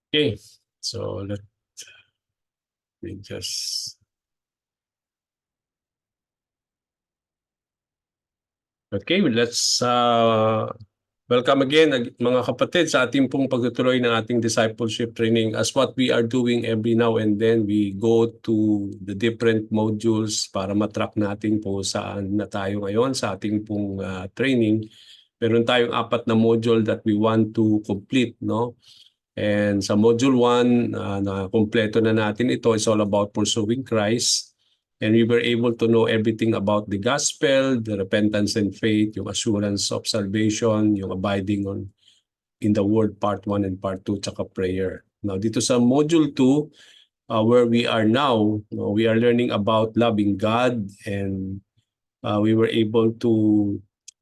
Okay, so let me just... Okay, let's welcome again mga kapatid sa ating pong pagtutuloy ng ating discipleship training. As what we are doing every now and then, we go to the different modules para matrack natin kung saan na tayo ngayon sa ating pong training. Meron tayong 4 na module that we want to complete, no? And sa module 1, na kompleto na natin ito, is all about pursuing Christ. And we were able to know everything about the gospel, the repentance and faith, yung assurance of salvation, yung abiding in the word part 1 and part 2, tsaka prayer. Now dito sa module 2, where we are now, we are learning about loving God, and we were able to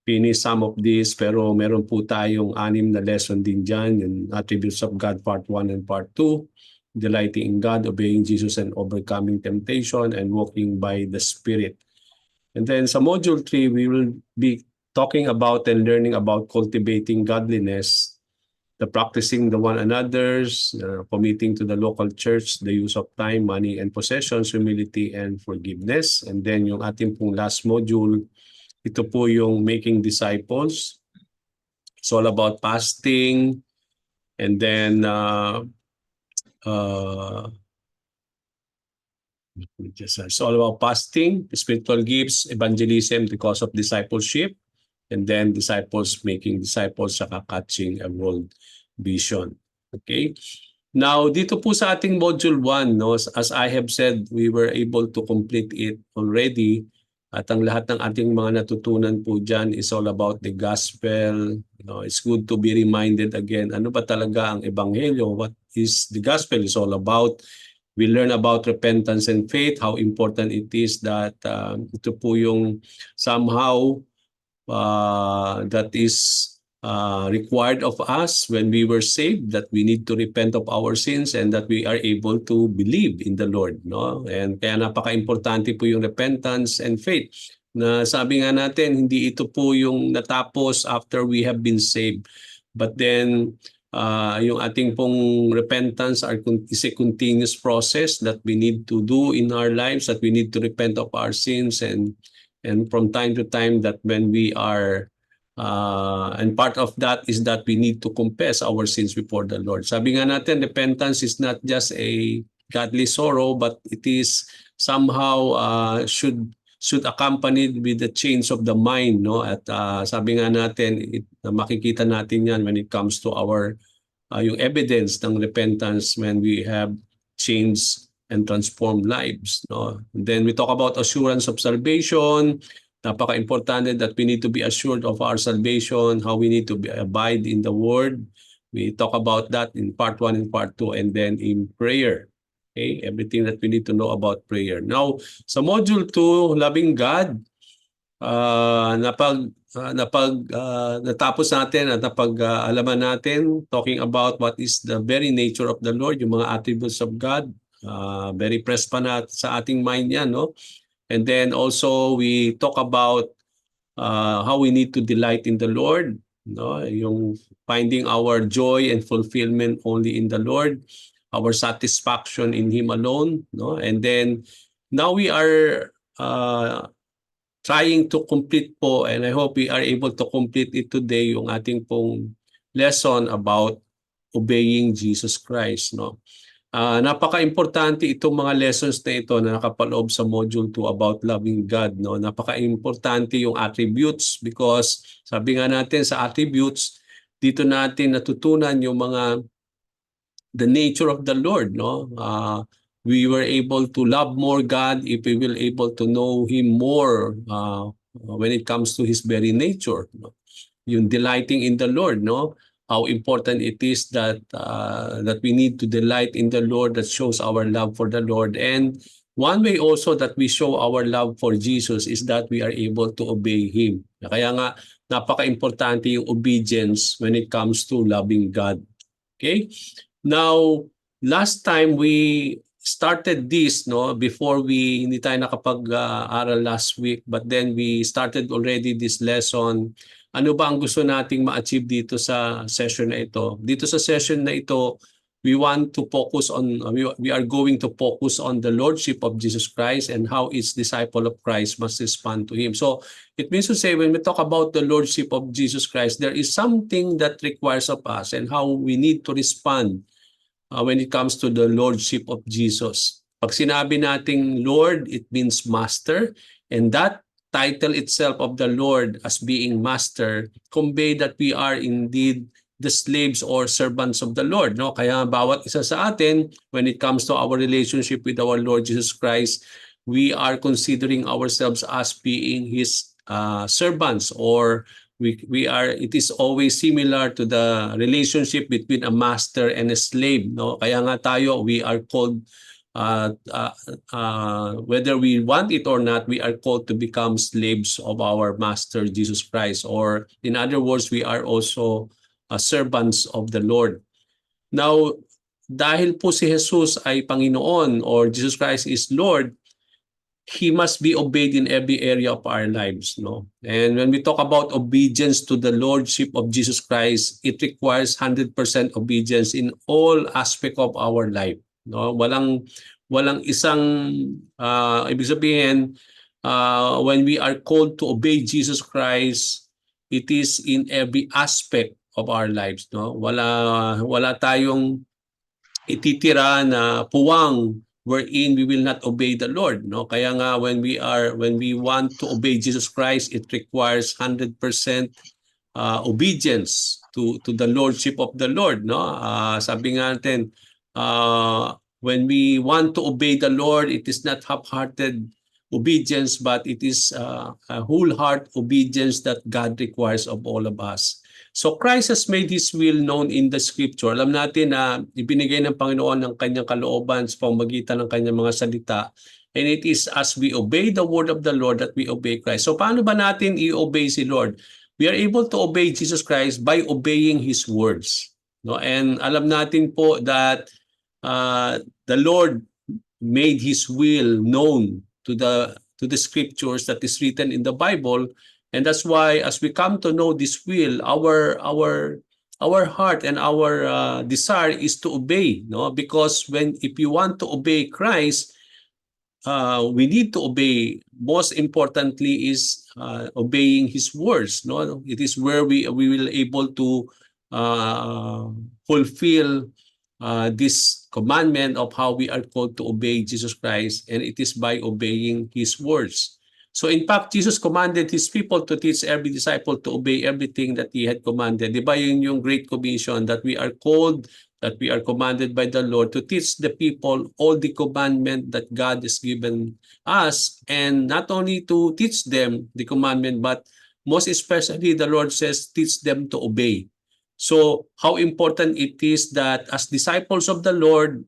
finish some of this, pero meron po tayong 6 na lesson din dyan, yung attributes of God part 1 and part 2, delighting in God, obeying Jesus, and overcoming temptation, and walking by the Spirit. And then sa module 3, we will be talking about and learning about cultivating godliness, the practicing the one another's, committing to the local church, the use of time, money, and possessions, humility, and forgiveness. And then yung ating pong last module, ito po yung making disciples. It's all about fasting, and then it's all about fasting, spiritual gifts, evangelism, the cause of discipleship, and then disciples making disciples, saka catching a world vision. Okay? Now, dito po sa ating module 1, no, as I have said, we were able to complete it already. At ang lahat ng ating mga natutunan po dyan is all about the gospel. You know, it's good to be reminded again, ano ba talaga ang ebanghelyo? What is the gospel is all about? We learn about repentance and faith, how important it is that ito po yung somehow that is required of us when we were saved, that we need to repent of our sins and that we are able to believe in the Lord, no? And kaya napaka-importante po yung repentance and faith, na sabi nga natin, hindi ito po yung natapos after we have been saved, but then yung ating pong repentance is a continuous process that we need to do in our lives, that we need to repent of our sins, and from time to time that when we are and part of that is that we need to confess our sins before the Lord. Sabi nga natin, repentance is not just a godly sorrow, but it is somehow should accompany with the change of the mind, no? At sabi nga natin, makikita natin yan when it comes to our yung evidence ng repentance when we have changed and transformed lives, no? And then we talk about assurance of salvation. Napaka-importante that we need to be assured of our salvation, how we need to abide in the Word. We talk about that in part 1 and part 2, and then in prayer. Okay, everything that we need to know about prayer. Now, sa module 2, loving God, natapos natin at napag-alaman natin, talking about what is the very nature of the Lord, yung mga attributes of God. Very pressed pa na sa ating mind yan, no? And then also we talk about how we need to delight in the Lord, no? Yung finding our joy and fulfillment only in the Lord, our satisfaction in Him alone, no? And then now we are trying to complete po, and I hope we are able to complete it today, yung ating pong lesson about obeying Jesus Christ, no? Napaka-importante itong mga lessons na ito na nakapaloob sa module 2 about loving God, no? Napaka-importante yung attributes, because sabi nga natin sa attributes, dito natin natutunan yung mga the nature of the Lord, no? We were able to love more God if we will able to know Him more when it comes to His very nature, no? Yung delighting in the Lord, no? How important it is that that we need to delight in the Lord, that shows our love for the Lord. And one way also that we show our love for Jesus is that we are able to obey Him. Kaya nga, napaka-importante yung obedience when it comes to loving God. Okay? Now, last time we started this, no, before hindi tayo nakapag-aral last week, but then we started already this lesson. Ano ba ang gusto nating ma-achieve dito sa session na ito? Dito sa session na ito, we want to focus on, we are going to focus on the Lordship of Jesus Christ and how each disciple of Christ must respond to Him. So it means to say, when we talk about the Lordship of Jesus Christ, there is something that requires of us and how we need to respond when it comes to the Lordship of Jesus. Pag sinabi nating Lord, it means Master, and that title itself of the Lord as being Master convey that we are indeed the slaves or servants of the Lord. No? Kaya bawat isa sa atin, when it comes to our relationship with our Lord Jesus Christ, we are considering ourselves as being His servants, or we are, it is always similar to the relationship between a master and a slave. No? Kaya nga tayo, we are called, whether we want it or not, we are called to become slaves of our Master Jesus Christ, or in other words, we are also servants of the Lord. Now, dahil po si Jesus ay Panginoon, or Jesus Christ is Lord, He must be obeyed in every area of our lives, no? And when we talk about obedience to the Lordship of Jesus Christ, it requires 100% obedience in all aspect of our life, no? Walang isang ibig sabihin, when we are called to obey Jesus Christ, it is in every aspect of our lives, no? Wala tayong ititira na puwang wherein we will not obey the Lord, no? Kaya nga when we want to obey Jesus Christ, it requires 100% obedience to the lordship of the Lord, no? Sabi nga natin, when we want to obey the Lord, it is not half-hearted obedience, but it is a whole heart obedience that God requires of all of us. So Christ has made His will known in the Scripture. Alam natin na ibinigay ng Panginoon ng kanyang kalooban sa pamamagitan ng kanyang mga salita. And it is as we obey the word of the Lord that we obey Christ. So paano ba natin i-obey si Lord? We are able to obey Jesus Christ by obeying His words. No? And alam natin po that the Lord made His will known to the Scriptures that is written in the Bible. And that's why as we come to know this will, our heart and our desire is to obey, no? Because if you want to obey Christ, we need to obey. Most importantly is obeying His words, no? It is where we will able to fulfill this commandment of how we are called to obey Jesus Christ, and it is by obeying His words. So in fact, Jesus commanded His people to teach every disciple to obey everything that He had commanded. Di ba yun yung Great Commission that we are called, that we are commanded by the Lord to teach the people all the commandment that God has given us, and not only to teach them the commandment, but most especially the Lord says, teach them to obey. So how important it is that as disciples of the Lord,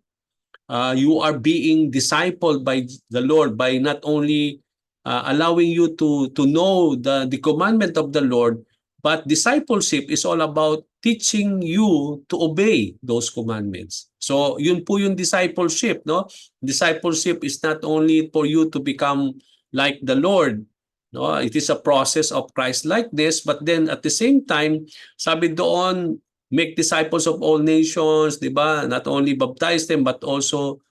you are being discipled by the Lord by not only allowing you to know the commandment of the Lord, but discipleship is all about teaching you to obey those commandments. So yun po yung discipleship, no? Discipleship is not only for you to become like the Lord, no? It is a process of Christ-likeness, but then at the same time, sabi doon, make disciples of all nations, di ba? Not only baptize them, but also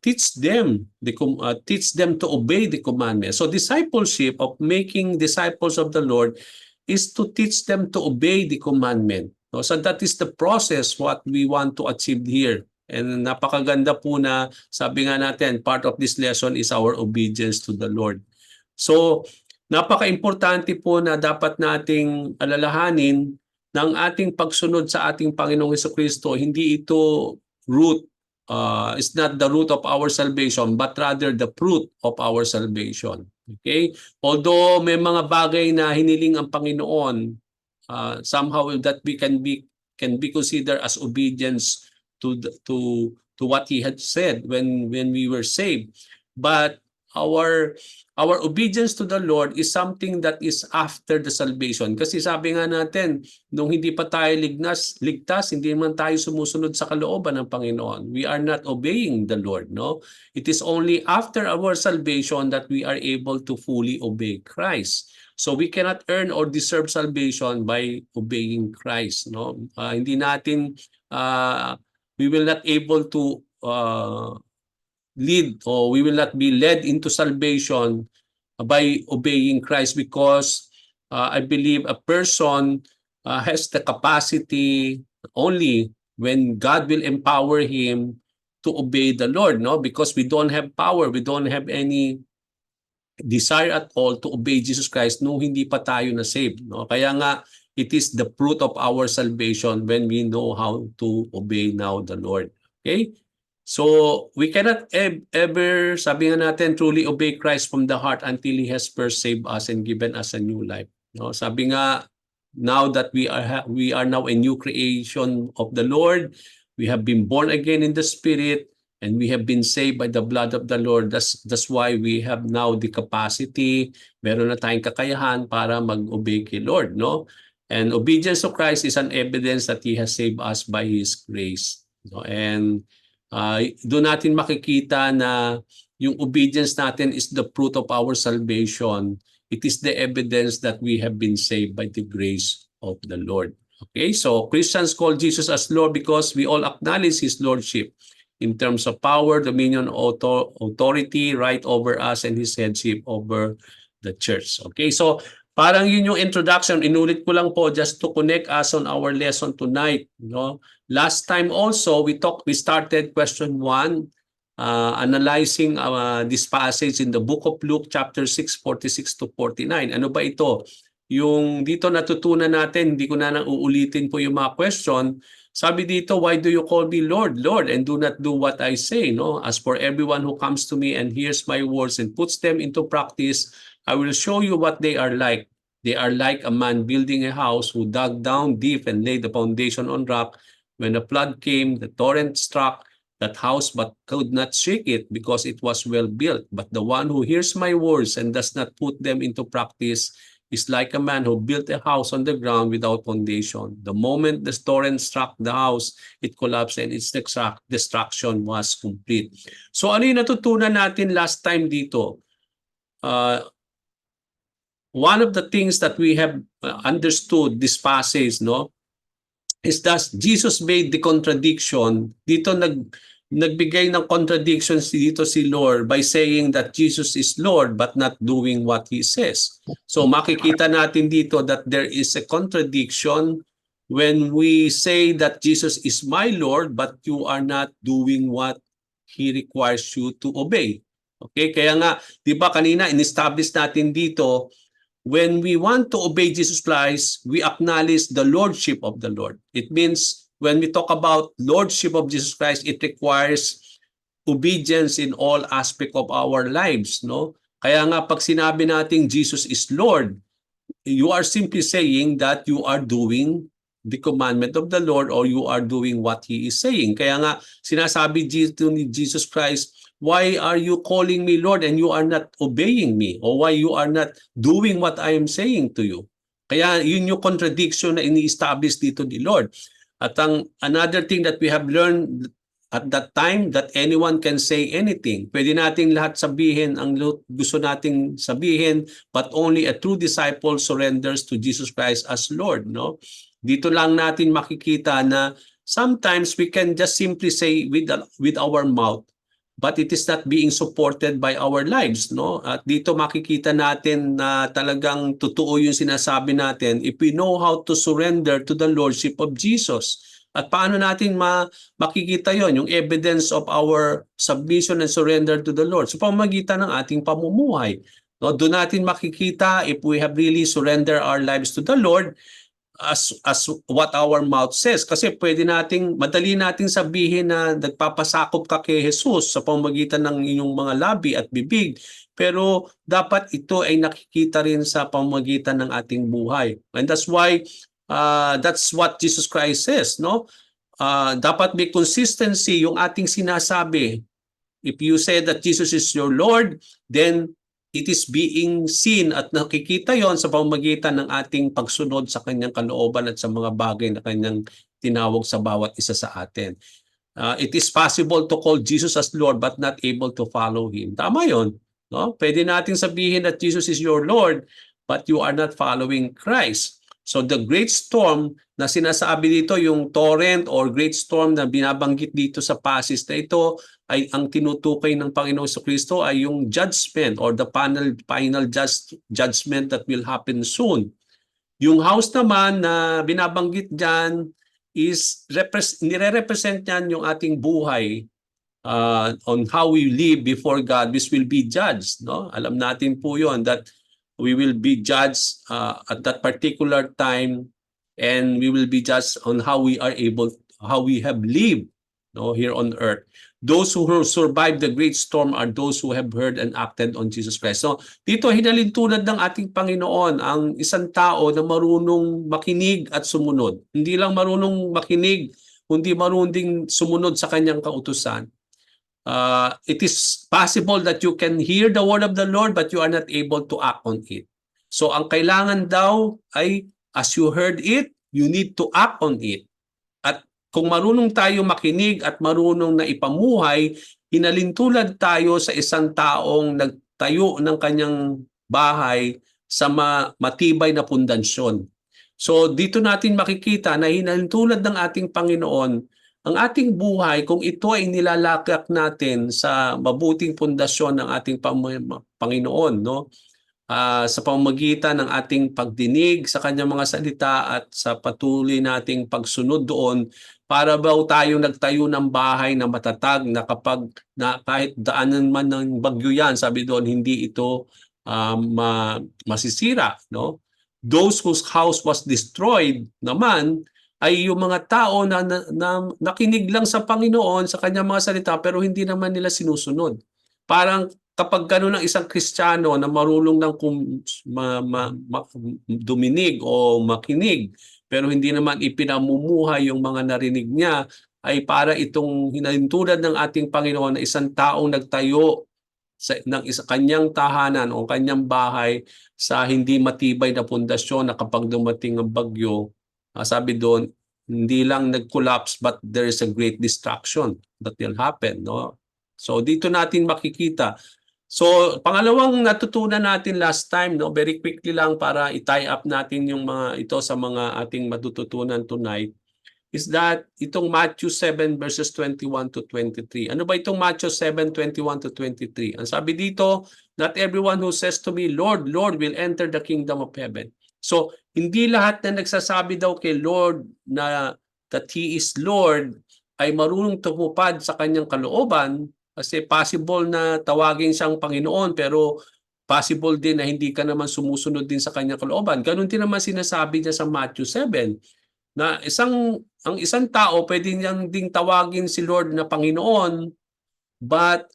teach them to obey the commandments. So discipleship, of making disciples of the Lord, is to teach them to obey the commandment. No? So that is the process what we want to achieve here. And napakaganda po na sabi nga natin, part of this lesson is our obedience to the Lord. So napaka-importante po na dapat nating alalahanin ng ating pagsunod sa ating Panginoong Jesucristo. Hindi ito root, is not the root of our salvation, but rather the fruit of our salvation. Okay? Although may mga bagay na hiniling ang Panginoon, somehow that we can be considered as obedience to what He had said when we were saved. But our obedience to the Lord is something that is after the salvation. Kasi sabi nga natin, nung hindi pa tayo ligtas, hindi man tayo sumusunod sa kalooban ng Panginoon. We are not obeying the Lord, no? It is only after our salvation that we are able to fully obey Christ. So we cannot earn or deserve salvation by obeying Christ, no? Hindi natin we will not able to lead, or we will not be led into salvation by obeying Christ, because I believe a person has the capacity only when God will empower him to obey the Lord, no? Because we don't have power, we don't have any desire at all to obey Jesus Christ nung hindi pa tayo na saved, no? Kaya nga, it is the fruit of our salvation when we know how to obey now the Lord. Okay? So, we cannot ever, sabi nga natin, truly obey Christ from the heart until He has first saved us and given us a new life. No? Sabi nga, now that we are now a new creation of the Lord, we have been born again in the Spirit, and we have been saved by the blood of the Lord. That's why we have now the capacity, meron na tayong kakayahan para mag-obey kay Lord, no? And obedience to Christ is an evidence that He has saved us by His grace. No? And doon natin makikita na yung obedience natin is the fruit of our salvation. It is the evidence that we have been saved by the grace of the Lord. Okay, so Christians call Jesus as Lord because we all acknowledge His Lordship in terms of power, dominion, authority, right over us, and His headship over the church. Okay, so parang yun yung introduction. Inulit ko lang po just to connect us on our lesson tonight. No? Last time also, we started question 1, analyzing this passage in the book of Luke chapter 6, 46 to 49. Ano ba ito? Yung dito natutunan natin, hindi ko na nang uulitin po yung mga question. Sabi dito, why do you call me Lord, Lord, and do not do what I say? No? As for everyone who comes to me and hears my words and puts them into practice, I will show you what they are like. They are like a man building a house who dug down deep and laid the foundation on rock. When the flood came, the torrent struck that house but could not shake it because it was well built. But the one who hears my words and does not put them into practice is like a man who built a house on the ground without foundation. The moment the torrent struck the house, it collapsed and its destruction was complete. So ano yung natutunan natin last time dito? One of the things that we have understood this passage, no, is that Jesus made the contradiction. Dito nagbigay ng contradictions dito si Lord by saying that Jesus is Lord but not doing what He says. So makikita natin dito that there is a contradiction when we say that Jesus is my Lord but you are not doing what He requires you to obey. Okay, kaya nga, di ba kanina in-establish natin dito, when we want to obey Jesus Christ, we acknowledge the Lordship of the Lord. It means when we talk about Lordship of Jesus Christ, it requires obedience in all aspects of our lives. No? Kaya nga pag sinabi natin Jesus is Lord, you are simply saying that you are doing the commandment of the Lord or you are doing what He is saying. Kaya nga sinasabi dito ni Jesus Christ, why are you calling me Lord and you are not obeying me? Or why you are not doing what I am saying to you? Kaya yun yung contradiction na ini-establish dito ni Lord. At another thing that we have learned at that time, that anyone can say anything. Pwede nating lahat sabihin ang gusto nating sabihin, but only a true disciple surrenders to Jesus Christ as Lord. No? Dito lang natin makikita na sometimes we can just simply say with our mouth, but it is not being supported by our lives, no? At dito makikita natin na talagang totoo yung sinasabi natin if we know how to surrender to the Lordship of Jesus. At paano natin makikita yon, yung evidence of our submission and surrender to the Lord? So pamamagitan ng ating pamumuhay. No? Doon natin makikita if we have really surrendered our lives to the Lord, as what our mouth says. Kasi madali nating sabihin na nagpapasakop ka kay Jesus sa pamamagitan ng inyong mga labi at bibig. Pero dapat ito ay nakikita rin sa pamamagitan ng ating buhay. And that's why, that's what Jesus Christ says, no? Dapat may consistency yung ating sinasabi. If you say that Jesus is your Lord, then it is being seen at nakikita yon sa pamamagitan ng ating pagsunod sa kanyang kalooban at sa mga bagay na kanyang tinawag sa bawat isa sa atin. It is possible to call Jesus as Lord but not able to follow Him. Tama yon. No? Pwede nating sabihin that Jesus is your Lord but you are not following Christ. So the great storm na sinasabi dito, yung torrent or great storm na binabanggit dito sa passage na ito, ay ang tinutukoy ng Panginoong Kristo ay yung judgment or the final judgment that will happen soon. Yung house naman na binabanggit dyan is nire-represent yan yung ating buhay on how we live before God, which will be judged. No? Alam natin po yun that we will be judged at that particular time, and we will be judged on how we have lived, no, here on earth. Those who survived the great storm are those who have heard and acted on Jesus Christ. So dito hinalintulad ng ating Panginoon ang isang tao na marunong makinig at sumunod. Hindi lang marunong makinig, kundi marunong ding sumunod sa kanyang kautusan. It is possible that you can hear the word of the Lord but you are not able to act on it. So ang kailangan daw ay as you heard it, you need to act on it. At kung marunong tayo makinig at marunong na ipamuhay, hinalintulad tayo sa isang taong nagtayo ng kanyang bahay sa matibay na pundasyon. So dito natin makikita na hinalintulad ng ating Panginoon ang ating buhay, kung ito ay nilalakak natin sa mabuting pundasyon ng ating Panginoon, no? Sa pamamagitan ng ating pagdinig sa kanyang mga salita at sa patuloy nating pagsunod doon, para ba tayo nagtayo ng bahay na matatag na kahit daanan man ng bagyo yan, sabi doon, hindi ito masisira, no? Those whose house was destroyed naman ay yung mga tao na nakinig lang sa Panginoon, sa kanyang mga salita, pero hindi naman nila sinusunod. Parang kapag gano'n ang isang Kristiyano na marunong ng duminig o makinig, pero hindi naman ipinamumuhay yung mga narinig niya, ay para itong hinalintulad ng ating Panginoon na isang taong nagtayo ng kanyang tahanan o kanyang bahay sa hindi matibay na pundasyon na kapag dumating ang bagyo, sabi doon, hindi lang nag-collapse but there is a great destruction that will happen, no? So dito natin makikita. So pangalawang natutunan natin last time, no, very quickly lang para i-tie up natin yung mga ito sa mga ating matututunan tonight, is that itong Matthew 7 verses 21 to 23. Ano ba itong Matthew 7, 21 to 23? Ang sabi dito, not everyone who says to me, Lord, Lord, will enter the kingdom of heaven. So, hindi lahat na nagsasabi daw kay Lord na that He is Lord ay marunong tumupad sa kanyang kalooban, kasi possible na tawagin siyang Panginoon pero possible din na hindi ka naman sumusunod din sa kanyang kalooban. Ganun din naman sinasabi niya sa Matthew 7 na ang isang tao pwede niyang ding tawagin si Lord na Panginoon, but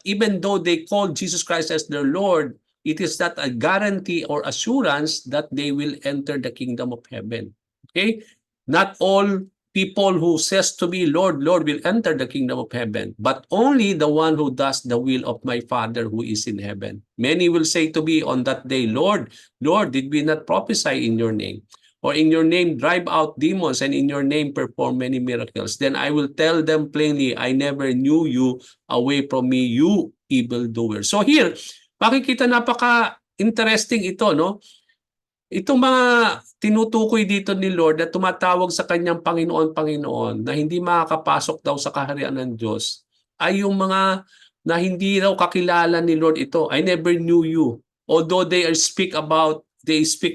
even though they call Jesus Christ as their Lord, it is not a guarantee or assurance that they will enter the kingdom of heaven. Okay? Not all people who says to me, Lord, Lord, will enter the kingdom of heaven, but only the one who does the will of my Father who is in heaven. Many will say to me on that day, Lord, Lord, did we not prophesy in your name? Or in your name drive out demons, and in your name perform many miracles? Then I will tell them plainly, I never knew you, away from me, you evildoers. So here, makikita napaka-interesting ito, no? Itong mga tinutukoy dito ni Lord na tumatawag sa kanyang Panginoon, Panginoon, na hindi makakapasok daw sa kaharian ng Diyos, ay yung mga na hindi raw kakilala ni Lord ito. I never knew you. Although they speak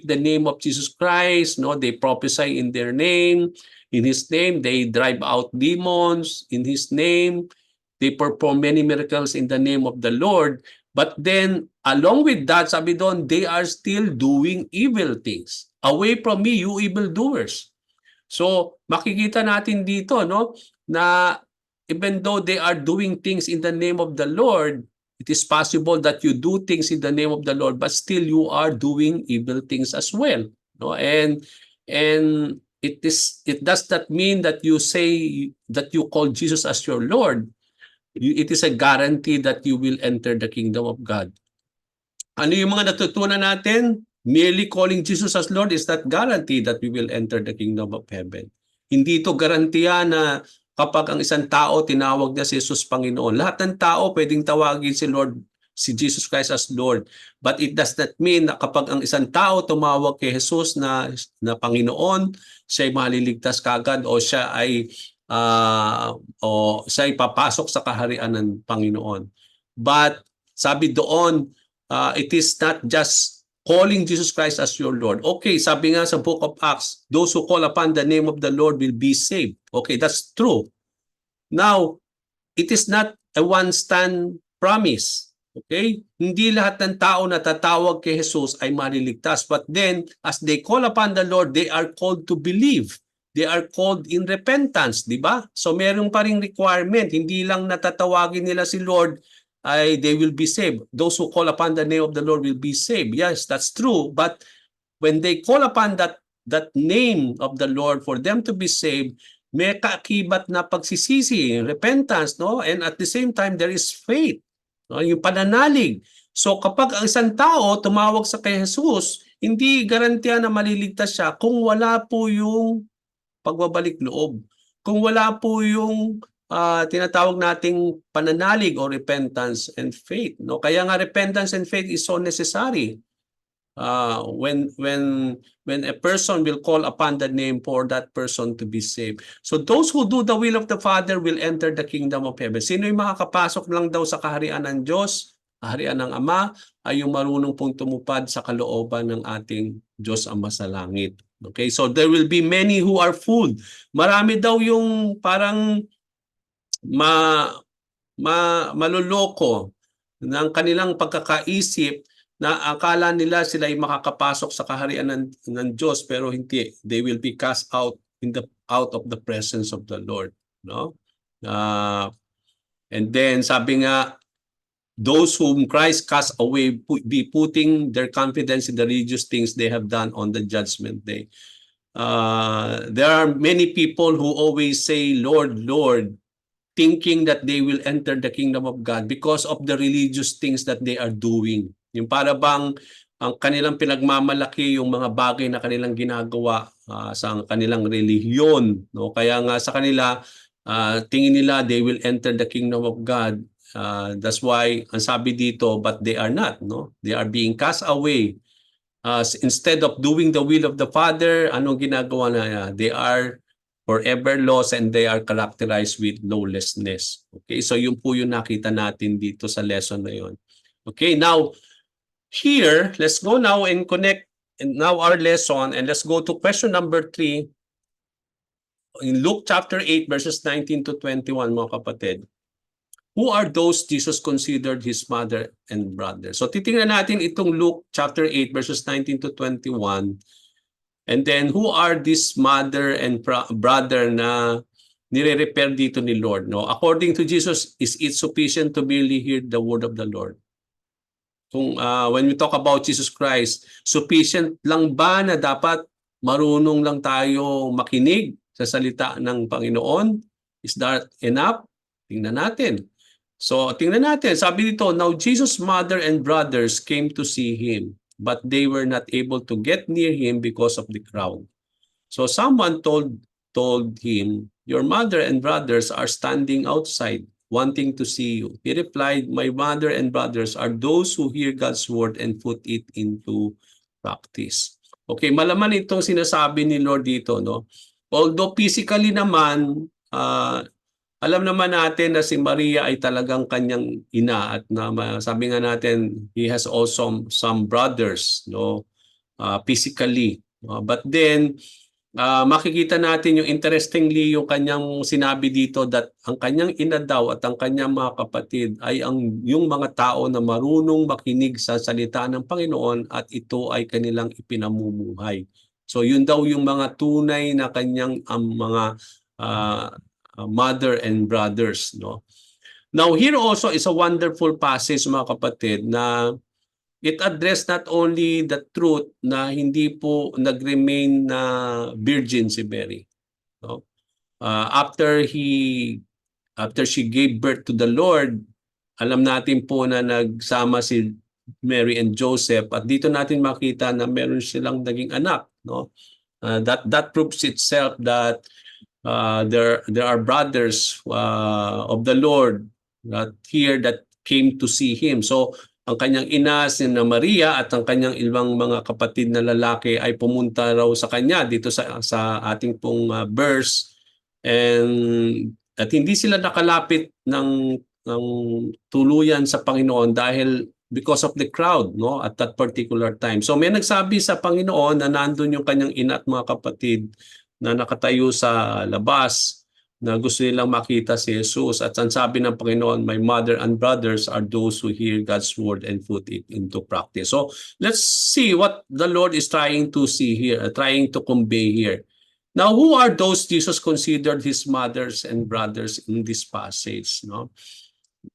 the name of Jesus Christ, no? They prophesy in their name, in His name, they drive out demons in His name, they perform many miracles in the name of the Lord. But then, along with that, sabi doon, they are still doing evil things. Away from me, you evildoers. So, makikita natin dito, no, na even though they are doing things in the name of the Lord, it is possible that you do things in the name of the Lord, but still you are doing evil things as well. No? And it does not mean that you say that you call Jesus as your Lord. It is a guarantee that you will enter the kingdom of God. Ano yung mga natutunan natin? Merely calling Jesus as Lord is not guarantee that we will enter the kingdom of heaven. Hindi ito garantiya na kapag ang isang tao tinawag niya si Jesus Panginoon. Lahat ng tao pwedeng tawagin si Lord si Jesus Christ as Lord. But it does not mean na kapag ang isang tao tumawag kay Jesus na Panginoon, siya ay maliligtas kagad o siya ay siya ay papasok sa kaharian ng Panginoon. But sabi doon, it is not just calling Jesus Christ as your Lord. Okay, sabi nga sa book of Acts, those who call upon the name of the Lord will be saved. Okay, that's true. Now, it is not a one-stand promise. Okay? Hindi lahat ng tao na tatawag kay Jesus ay maliligtas. But then, as they call upon the Lord, they are called to believe. They are called in repentance, di ba? So meron pa ring requirement. Hindi lang natatawagin nila si Lord ay they will be saved. Those who call upon the name of the Lord will be saved. Yes, that's true. But when they call upon that name of the Lord for them to be saved, may kaakibat na pagsisisi, repentance, no? And at the same time, there is faith, no? Yung pananalig. So kapag ang isang tao tumawag sa kay Jesus, hindi garantiya na maliligtas siya kung wala po yung pagbabalik loob. Kung wala po yung tinatawag nating pananalig o repentance and faith, no? Kaya nga repentance and faith is so necessary. When a person will call upon the name for that person to be saved. So those who do the will of the Father will enter the kingdom of heaven. Sino yung makakapasok lang daw sa kaharian ng Diyos, kaharian ng Ama, ay yung marunong pong tumupad sa kalooban ng ating Diyos Ama sa langit. Okay, so there will be many who are fooled. Marami daw yung parang maluloko ng kanilang pagkakaisip na akala nila sila ay makakapasok sa kaharian ng Diyos, pero hindi. They will be cast out out of the presence of the Lord, no? And then sabi nga, those whom Christ cast away be putting their confidence in the religious things they have done on the judgment day. There are many people who always say, Lord, Lord, thinking that they will enter the kingdom of God because of the religious things that they are doing. Yung para bang ang kanilang pinagmamalaki yung mga bagay na kanilang ginagawa sa kanilang relihiyon, no? Kaya nga sa kanila tingin nila they will enter the kingdom of God. That's why ang sabi dito, but they are not, no? They are being cast away. Instead of doing the will of the Father, anong ginagawa na? They are forever lost and they are characterized with lawlessness. Okay, so yun po yung nakita natin dito sa lesson na yun. Okay, now here, let's go now and connect now our lesson, and let's go to question number 3 in Luke chapter 8 verses 19 to 21, mga kapatid. Who are those Jesus considered his mother and brother? So titingnan natin itong Luke chapter 8 verses 19 to 21. And then who are this mother and brother na nire-repair dito ni Lord, no? According to Jesus, is it sufficient to merely hear the word of the Lord? Kung when we talk about Jesus Christ, sufficient lang ba na dapat marunong lang tayo makinig sa salita ng Panginoon? Is that enough? Tingnan natin. So, tingnan natin. Sabi dito, now Jesus' mother and brothers came to see him, but they were not able to get near him because of the crowd. So someone told him, your mother and brothers are standing outside, wanting to see you. He replied, my mother and brothers are those who hear God's word and put it into practice. Okay, malaman itong sinasabi ni Lord dito, no? Although physically naman, alam naman natin na si Maria ay talagang kanyang ina at sabi nga natin, he has also some brothers, no? Physically. But then, makikita natin yung interestingly yung kanyang sinabi dito that ang kanyang ina daw at ang kanyang mga kapatid ay yung mga tao na marunong makinig sa salita ng Panginoon at ito ay kanilang ipinamumuhay. So yun daw yung mga tunay na kanyang mga mother and brothers, no? Now here also is a wonderful passage, mga kapatid, na it addressed not only the truth na hindi po nag-remain na virgin si Mary, no? After she gave birth to the Lord, alam natin po na nagsama si Mary and Joseph at dito natin makita na meron silang naging anak, no? That proves itself that there are brothers of the Lord that came to see him. So ang kanyang ina na Maria at ang kanyang ibang mga kapatid na lalaki ay pumunta raw sa kanya dito sa ating pong verse, and at hindi sila nakalapit ng tuluyan sa Panginoon dahil because of the crowd, no, at that particular time. So may nagsabi sa Panginoon na nandun yung kanyang ina at mga kapatid na nakatayo sa labas na gusto nilang makita si Jesus. At ang sabi ng Panginoon, my mother and brothers are those who hear God's word and put it into practice. So let's see what the Lord is trying to see here, trying to convey here. Now, who are those Jesus considered his mothers and brothers in this passage? No?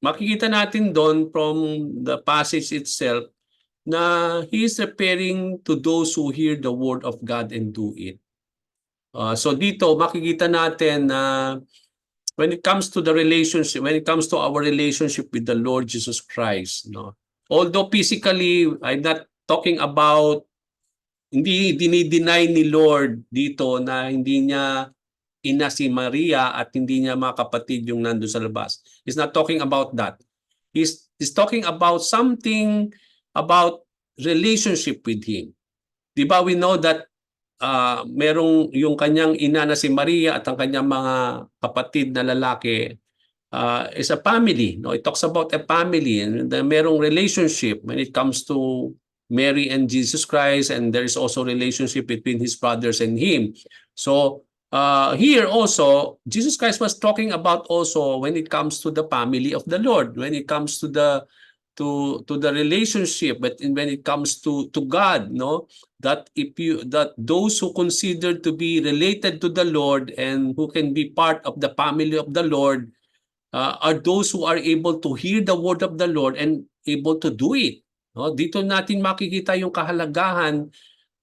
Makikita natin doon from the passage itself na he is referring to those who hear the word of God and do it. So dito makikita natin na when it comes to the relationship, when it comes to our relationship with the Lord Jesus Christ, no? Although physically, I'm not talking about, hindi dinideny ni Lord dito na hindi niya ina si Maria at hindi niya mga kapatid yung nandun sa labas. He's not talking about that. He's talking about something about relationship with Him. Di ba we know that merong yung kanyang ina na si Maria at ang kanyang mga kapatid na lalaki is a family. No? It talks about a family and merong relationship when it comes to Mary and Jesus Christ, and there is also relationship between his brothers and him. So here also, Jesus Christ was talking about also when it comes to the family of the Lord, when it comes to the relationship, but when it comes to God, no, that those who consider to be related to the Lord and who can be part of the family of the Lord are those who are able to hear the word of the Lord and able to do it. No, dito natin makikita yung kahalagahan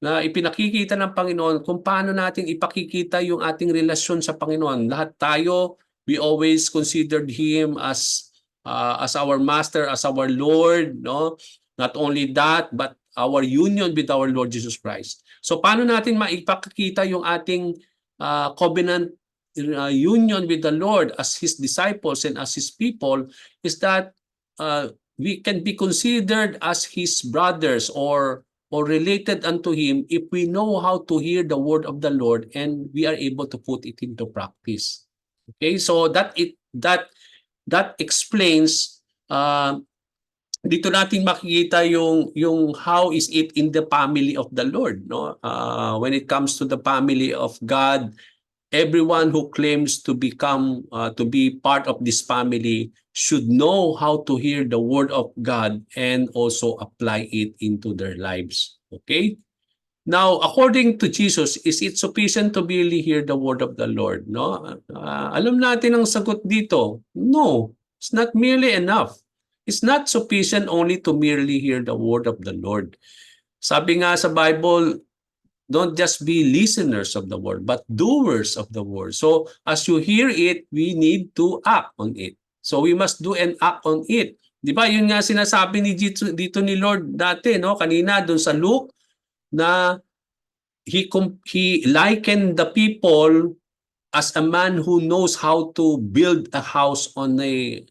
na ipinakikita ng Panginoon kung paano natin ipakikita yung ating relasyon sa Panginoon. Lahat tayo, we always considered Him as our Master, as our Lord, no? Not only that, but our union with our Lord Jesus Christ. So paano natin maipakikita yung ating covenant union with the Lord as His disciples and as His people is that we can be considered as His brothers or related unto Him if we know how to hear the word of the Lord and we are able to put it into practice. Okay, so that explains dito natin makikita yung how is it in the family of the Lord, no? When it comes to the family of God, everyone who claims to become to be part of this family should know how to hear the word of God and also apply it into their lives. Okay? Now, according to Jesus, is it sufficient to merely hear the word of the Lord? No? Alam natin ang sagot dito. No, it's not merely enough. It's not sufficient only to merely hear the word of the Lord. Sabi nga sa Bible, don't just be listeners of the word, but doers of the word. So, as you hear it, we need to act on it. So, we must do and act on it. Di ba? Yun nga sinasabi ni dito ni Lord dati, no? Kanina doon sa Luke, na he likened the people as a man who knows how to build a house on a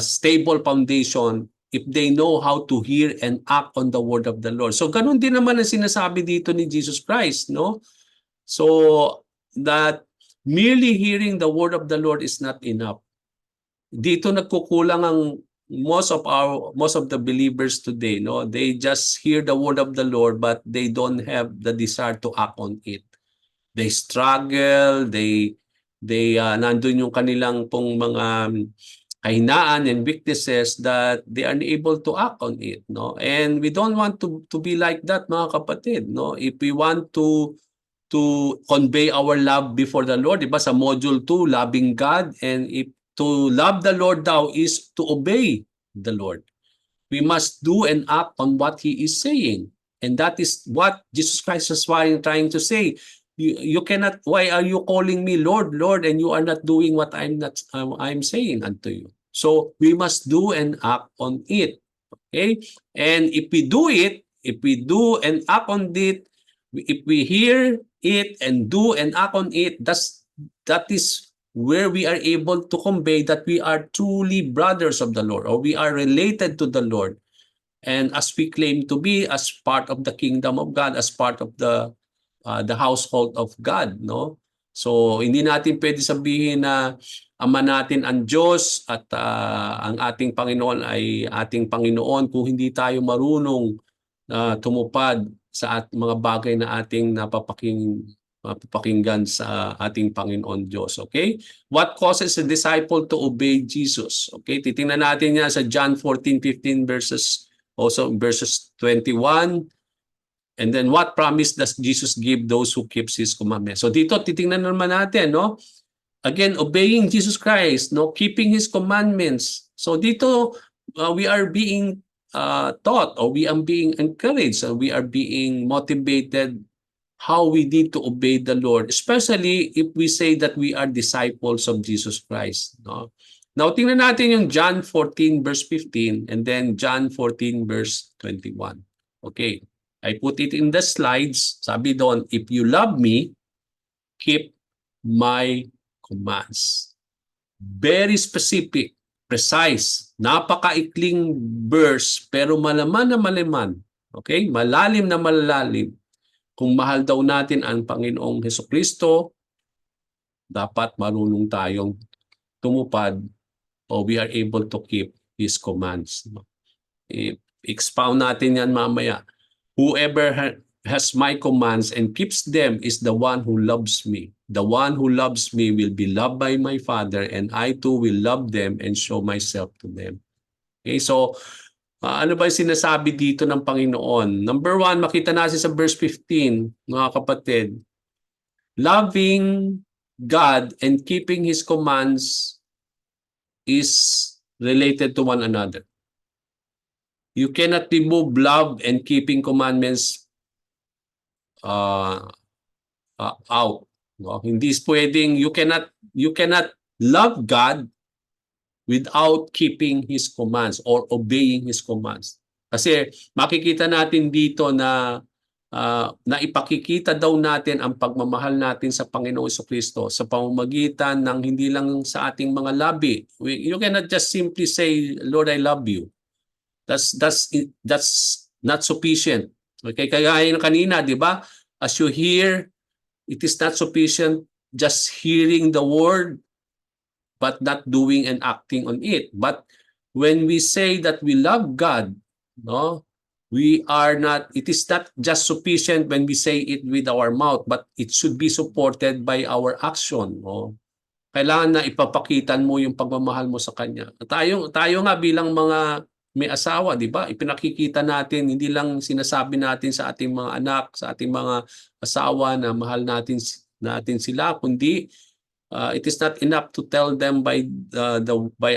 stable foundation if they know how to hear and act on the word of the Lord. So ganun din naman ang sinasabi dito ni Jesus Christ, no? So that merely hearing the word of the Lord is not enough. Dito nagkukulang ang most of the believers today, no? They just hear the word of the Lord but they don't have the desire to act on it. They struggle, they nandun yung kanilang pong mga kahinaan and weaknesses that they are unable to act on it, no? And we don't want to be like that, mga kapatid, no? If we want to convey our love before the Lord, diba sa module 2, loving God, and if to love the Lord daw is to obey the Lord. We must do and act on what He is saying. And that is what Jesus Christ is trying to say. You cannot, why are you calling me Lord, Lord, and you are not doing what I'm saying unto you? So we must do and act on it. Okay? And if we do it, if we do and act on it, if we hear it and do and act on it, that is where we are able to convey that we are truly brothers of the Lord, or we are related to the Lord. And as we claim to be as part of the kingdom of God, as part of the household of God, no? So hindi natin pwede sabihin na ama natin ang Diyos at ang ating Panginoon ay ating Panginoon kung hindi tayo marunong tumupad sa mga bagay na ating napapakinggan sa ating Panginoon Diyos. Okay? What causes a disciple to obey Jesus? Okay? Titingnan natin yan sa John 14:15 verses 21. And then what promise does Jesus give those who keeps His commandments? So dito titingnan naman natin, no? Again, obeying Jesus Christ, no? Keeping His commandments. So dito we are being taught, or we are being encouraged, or we are being motivated how we need to obey the Lord, especially if we say that we are disciples of Jesus Christ, no? Now, tingnan natin yung John 14 verse 15 and then John 14 verse 21. Okay. I put it in the slides. Sabi doon, if you love me, keep my commands. Very specific, precise, napakaikling verse, pero malaman na malaman. Okay? Malalim na malalim. Kung mahal daw natin ang Panginoong Hesukristo, dapat marunong tayong tumupad, o we are able to keep His commands. I-expound natin yan mamaya. Whoever has my commands and keeps them is the one who loves me. The one who loves me will be loved by my Father, and I too will love them and show myself to them. Okay, so ano ba yung sinasabi dito ng Panginoon? Number 1, makita natin sa verse 15, mga kapatid. Loving God and keeping His commands is related to one another. You cannot remove love and keeping commandments out. No? Hindi pwedeng, you cannot love God without keeping His commands or obeying His commands. Kasi makikita natin dito na ipakikita daw natin ang pagmamahal natin sa Panginoong Jesucristo sa pamamagitan ng hindi lang sa ating mga labi. You cannot just simply say, Lord, I love you. That's not sufficient. Okay, kaya ng kanina, di ba? As you hear, it is not sufficient just hearing the word but not doing and acting on it. But when we say that we love God, no, it is not just sufficient when we say it with our mouth, but it should be supported by our action. No? Kailangan na ipapakitan mo yung pagmamahal mo sa Kanya. Tayo nga bilang mga may asawa, di ba? Ipinakikita natin, hindi lang sinasabi natin sa ating mga anak, sa ating mga asawa na mahal natin sila, kundi it is not enough to tell them by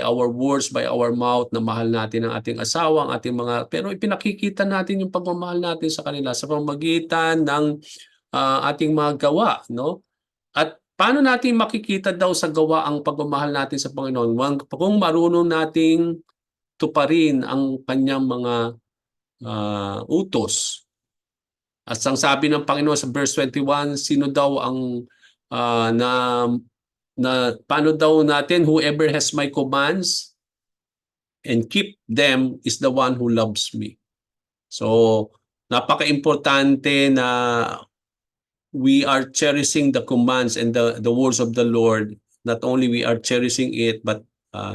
our words, by our mouth na mahal natin ang ating asawa, ang ating mga, pero ipinakikita natin yung pagmamahal natin sa kanila sa pamamagitan ng ating mga gawa, no? At paano natin makikita daw sa gawa ang pagmamahal natin sa Panginoon? Kung marunong nating tuparin ang kanyang mga utos. At ang sabi ng Panginoon sa verse 21, sino daw ang paano daw natin, whoever has my commands and keep them is the one who loves me. So, napaka-importante na we are cherishing the commands and the words of the Lord. Not only we are cherishing it, but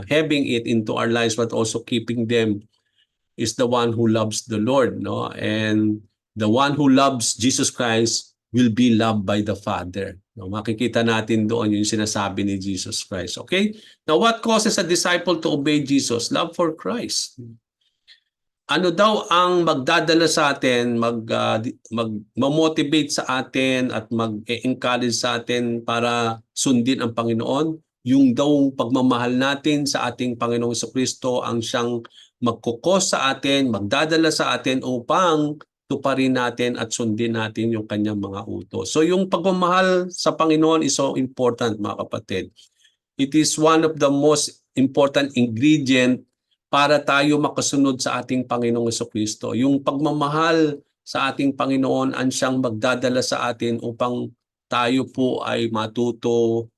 having it into our lives, but also keeping them is the one who loves the Lord, no? And the one who loves Jesus Christ will be loved by the Father. No, makikita natin doon yung sinasabi ni Jesus Christ. Okay? Now, what causes a disciple to obey Jesus? Love for Christ. Ano daw ang magdadala sa atin, mag-motivate sa atin at mag-encourage sa atin para sundin ang Panginoon? Yung daw pagmamahal natin sa ating Panginoong Jesucristo ang siyang magkukos sa atin, magdadala sa atin upang tuparin natin at sundin natin yung kanyang mga utos. So yung pagmamahal sa Panginoon is so important, mga kapatid. It is one of the most important ingredient para tayo makasunod sa ating Panginoong Jesucristo. Yung pagmamahal sa ating Panginoon ang siyang magdadala sa atin upang tayo po ay matuto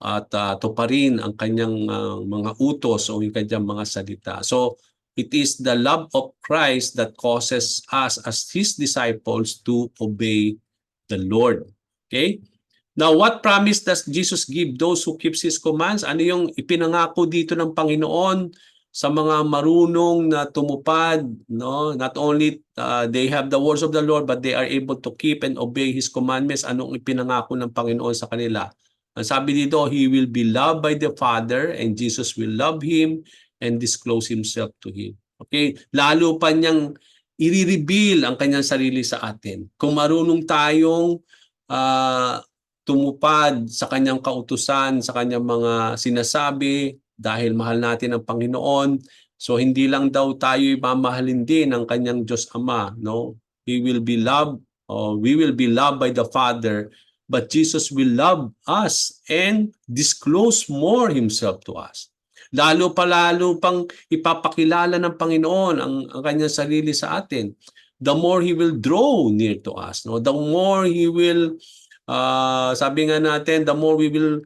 at tuparin ang kanyang mga utos o yung kanyang mga salita. So it is the love of Christ that causes us as His disciples to obey the Lord. Okay? Now, what promise does Jesus give those who keeps His commands? Ano yung ipinangako dito ng Panginoon sa mga marunong na tumupad? No? Not only they have the words of the Lord, but they are able to keep and obey His commandments. Anong ipinangako ng Panginoon sa kanila? Ang sabi dito, He will be loved by the Father and Jesus will love Him and disclose Himself to Him. Okay? Lalo pa niyang i-reveal ang kanyang sarili sa atin. Kung marunong tayong tumupad sa kanyang kautusan, sa kanyang mga sinasabi, dahil mahal natin ang Panginoon, so hindi lang daw tayo mamahalin din ng kanyang Diyos Ama, no? He will be loved, we will be loved by the Father, but Jesus will love us and disclose more Himself to us. Lalo pang ipapakilala ng Panginoon ang kanyang sarili sa atin. The more He will draw near to us, no? The more He will, sabi nga natin, the more we will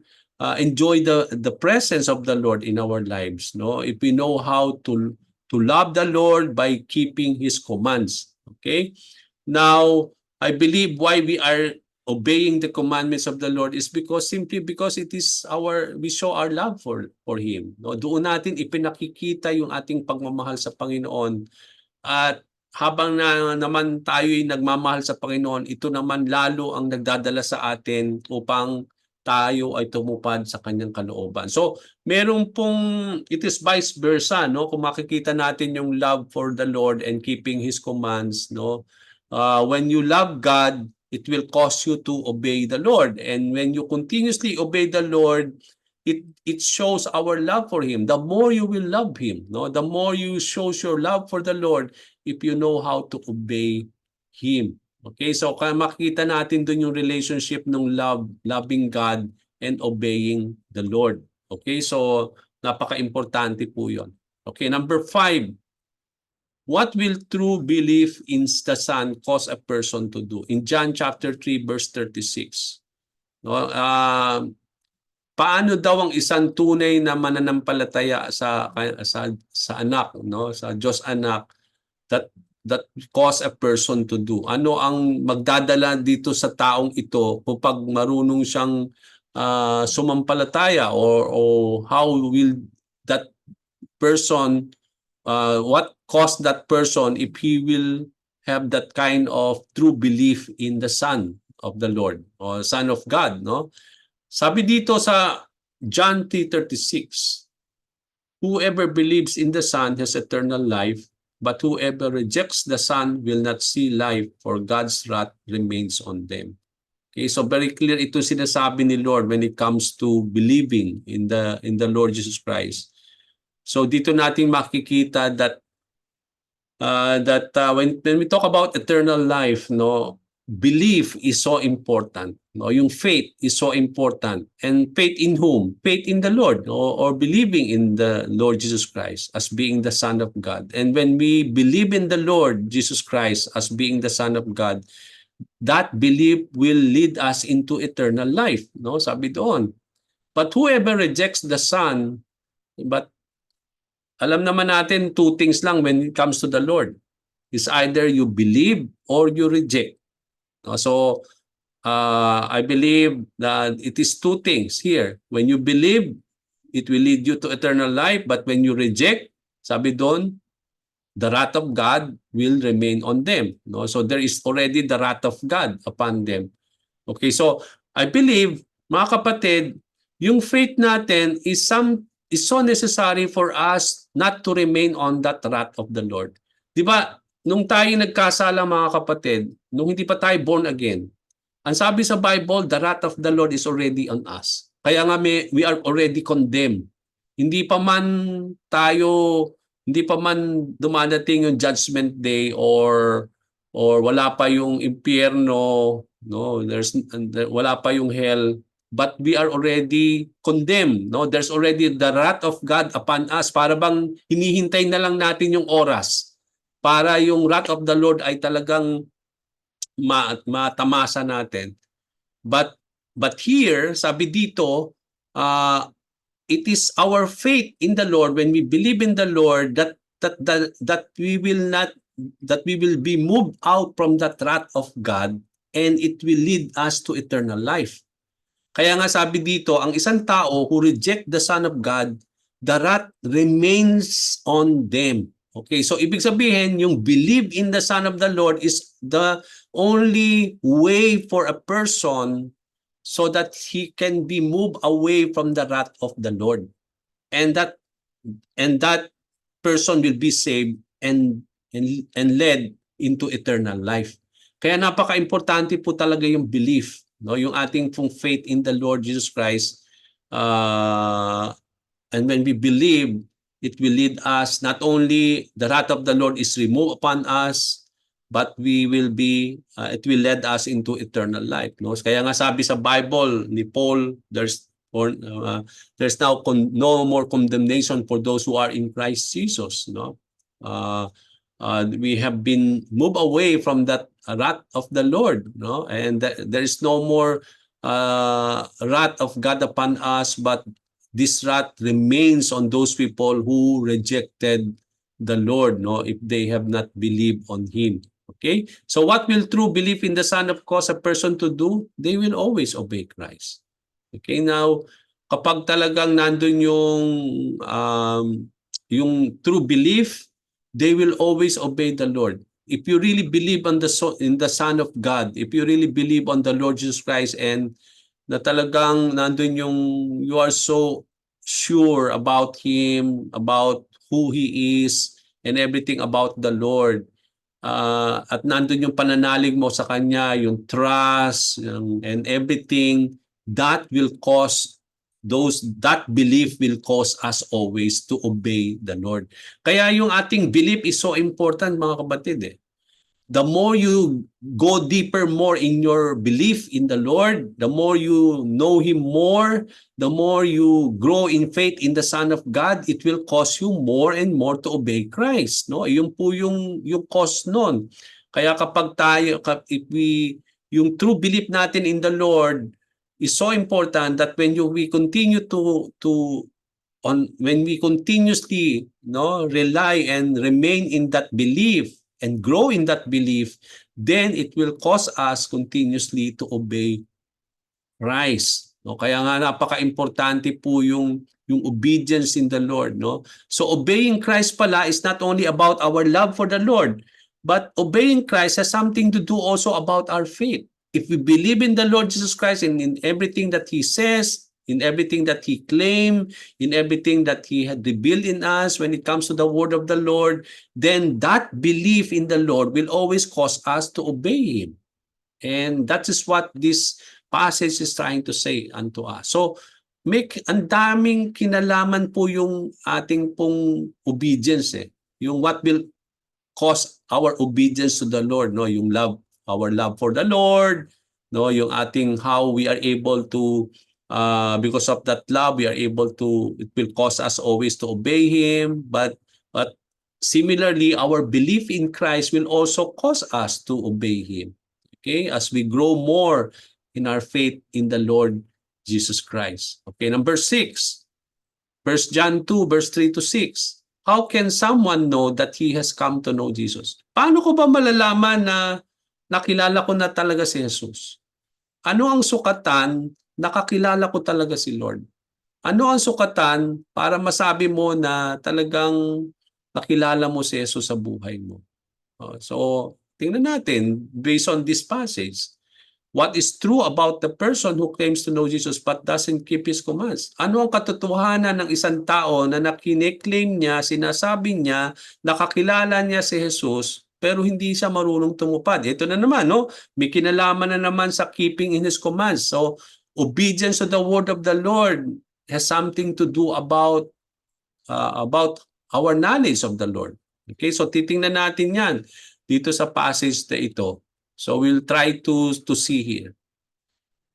enjoy the presence of the Lord in our lives, no? If we know how to love the Lord by keeping His commands. Okay? Now, I believe why we are obeying the commandments of the Lord is simply because it is we show our love for Him. No? Doon natin ipinakikita yung ating pagmamahal sa Panginoon, at habang naman tayo'y nagmamahal sa Panginoon, ito naman lalo ang nagdadala sa atin upang tayo ay tumupad sa kanyang kalooban. So, it is vice versa, no? Kung makikita natin yung love for the Lord and keeping His commands, no? When you love God, it will cause you to obey the Lord. And when you continuously obey the Lord, it shows our love for Him. The more you will love Him, no? The more you show your love for the Lord if you know how to obey Him. Okay, so kaya makikita natin dun yung relationship ng loving God and obeying the Lord. Okay, so napaka-importante po yun. Okay, number 5. What will true belief in the Son cause a person to do? In John chapter 3 verse 36. No, paano daw ang isang tunay na mananampalataya sa anak, no, sa Diyos anak, that cause a person to do? Ano ang magdadala dito sa taong ito kapag marunong siyang sumampalataya, or how will that person, what cause that person if he will have that kind of true belief in the Son of the Lord or Son of God, no? Sabi dito sa John 3:36, whoever believes in the Son has eternal life, but whoever rejects the Son will not see life, for God's wrath remains on them. Okay, so very clear ito sinasabi ni Lord when it comes to believing in the Lord Jesus Christ. So dito natin makikita that when we talk about eternal life, no, belief is so important, no? Yung faith is so important. And faith in whom? Faith in the Lord, or believing in the Lord Jesus Christ as being the Son of God. And when we believe in the Lord Jesus Christ as being the Son of God, that belief will lead us into eternal life, no? Sabi doon. But whoever rejects the Son, but alam naman natin two things lang when it comes to the Lord. Is either you believe or you reject. So, I believe that it is two things here. When you believe, it will lead you to eternal life. But when you reject, sabi doon, the wrath of God will remain on them. No? So there is already the wrath of God upon them. Okay, so I believe, mga kapatid, yung faith natin is so necessary for us not to remain on that wrath of the Lord. Di ba, nung tayo nagkasala, mga kapatid, nung hindi pa tayo born again, ang sabi sa Bible, the wrath of the Lord is already on us. Kaya nga we are already condemned. Hindi pa man dumadating yung judgment day, or wala pa yung impyerno, no, wala pa yung hell, but we are already condemned, no? There's already the wrath of God upon us. Para bang hinihintay na lang natin yung oras para yung wrath of the Lord ay talagang matamasa natin. But here, sabi dito, it is our faith in the Lord, when we believe in the Lord, that we will be moved out from that wrath of God, and it will lead us to eternal life. Kaya nga sabi dito, ang isang tao who reject the Son of God, the wrath remains on them. Okay, so ibig sabihin, yung believe in the Son of the Lord is the only way for a person so that he can be moved away from the wrath of the Lord. And that person will be saved and led into eternal life. Kaya napaka-importante po talaga yung belief, no? Yung ating pong faith in the Lord Jesus Christ. And when we believe, it will lead us, not only the wrath of the Lord is removed upon us, but we will be, it will lead us into eternal life. No? Kaya nga sabi sa Bible ni Paul, there's now no more condemnation for those who are in Christ Jesus. No, we have been moved away from that wrath of the Lord. No, and there is no more wrath of God upon us, but this wrath remains on those people who rejected the Lord. No, if they have not believed on Him. Okay, so what will true belief in the Son of cause a person to do? They will always obey Christ. Okay, now kapag talagang nandun yung true belief, they will always obey the Lord. If you really believe in the Son of God, if you really believe on the Lord Jesus Christ, and na talagang nandun you are so sure about Him, about who He is, and everything about the Lord, at nandun yung pananalig mo sa Kanya, yung trust, and everything, that will cause that belief will cause us always to obey the Lord. Kaya yung ating belief is so important, mga kapatid. The more you go deeper more in your belief in the Lord, the more you know Him more, the more you grow in faith in the Son of God, it will cause you more and more to obey Christ. No, yun po yung cause nun. Kaya kapag yung true belief natin in the Lord is so important that when we continue when we continuously rely and remain in that belief and grow in that belief, then it will cause us continuously to obey Christ. No, kaya nga napaka-importante po yung obedience in the Lord, no? So obeying Christ pala is not only about our love for the Lord, but obeying Christ has something to do also about our faith. If we believe in the Lord Jesus Christ and in everything that He says, in everything that He claimed, in everything that He had revealed in us when it comes to the word of the Lord, then that belief in the Lord will always cause us to obey Him. And that is what this passage is trying to say unto us. So, ang daming kinalaman po yung ating pong obedience. Yung what will cause our obedience to the Lord, no? Yung our love for the Lord, no? Yung ating how we are able to because of that love, we are able to, it will cause us always to obey Him, but similarly, our belief in Christ will also cause us to obey Him. Okay, as we grow more in our faith in the Lord Jesus Christ. Okay, number 6, 1 John 2, verse 3 to 6. How can someone know that he has come to know Jesus? Paano ko ba malalaman na nakilala ko na talaga si Jesus? Ano ang sukatan nakakilala ko talaga si Lord? Ano ang sukatan para masabi mo na talagang nakilala mo si Jesus sa buhay mo? So, tingnan natin based on this passage. What is true about the person who claims to know Jesus but doesn't keep His commands? Ano ang katotohanan ng isang tao na nakiklaim niya, sinasabi niya, nakakilala niya si Jesus, pero hindi siya marunong tumupad? Ito na naman, no? May kinalaman na naman sa keeping in His commands. So, obedience to the word of the Lord has something to do about our knowledge of the Lord. Okay, so titingnan natin yan dito sa passage na ito. So we'll try to see here.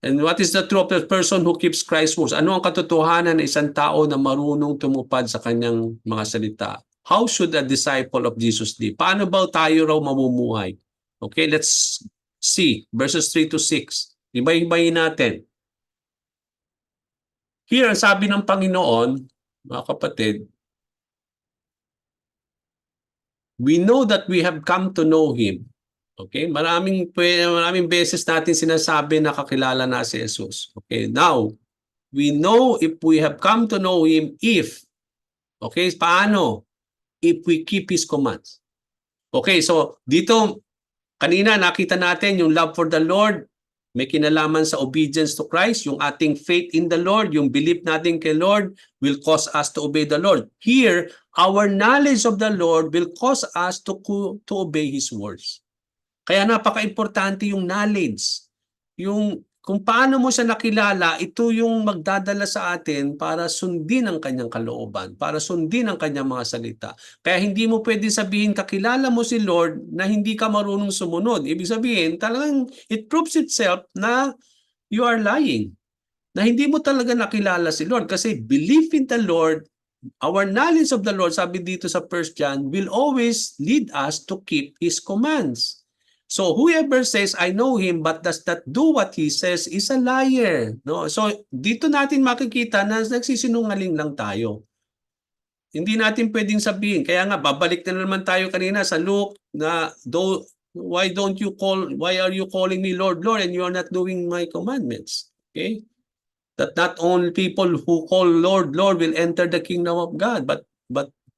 And what is the truth of the person who keeps Christ's words? Ano ang katotohanan ng isang tao na marunong tumupad sa kanyang mga salita? How should a disciple of Jesus live? Paano ba tayo raw mamumuhay? Okay, let's see verses 3 to 6. Iba-ibayin natin. Here, sabi ng Panginoon, mga kapatid, we know that we have come to know Him. Okay? Maraming beses natin sinasabi na kakilala na si Jesus. Okay? Now, we know if we have come to know Him if. Okay? Paano? If we keep His commands. Okay, so dito, kanina nakita natin yung love for the Lord, may kinalaman sa obedience to Christ, yung ating faith in the Lord, yung belief natin kay Lord will cause us to obey the Lord. Here, our knowledge of the Lord will cause us to obey His words. Kaya napaka-importante yung knowledge. Yung kung paano mo siya nakilala, ito yung magdadala sa atin para sundin ang kanyang kalooban, para sundin ang kanyang mga salita. Kaya hindi mo pwede sabihin kakilala mo si Lord na hindi ka marunong sumunod. Ibig sabihin, talagang it proves itself na you are lying. Na hindi mo talaga nakilala si Lord kasi belief in the Lord, our knowledge of the Lord, sabi dito sa 1 John, will always lead us to keep His commands. So whoever says, I know Him but does not do what He says is a liar. No? So dito natin makikita na nagsisinungaling lang tayo. Hindi natin pwedeng sabihin. Kaya nga, babalik na naman tayo kanina sa Luke na why are you calling me Lord, Lord, and you are not doing my commandments? Okay? That not only people who call Lord, Lord will enter the kingdom of God, but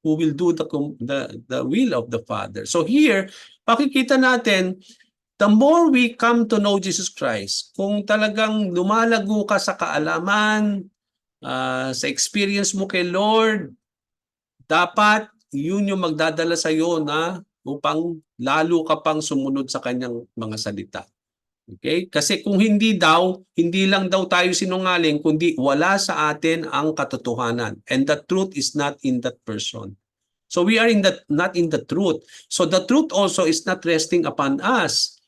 who will do the will of the Father. So here, pakikita natin, the more we come to know Jesus Christ, kung talagang lumalago ka sa kaalaman, sa experience mo kay Lord, dapat yun yung magdadala sa iyo na upang lalo ka pang sumunod sa kanyang mga salita. Okay? Kasi kung hindi lang daw tayo sinungaling, kundi wala sa atin ang katotohanan. And the truth is not in that person. So we are not in the truth. So the truth also is not resting upon us.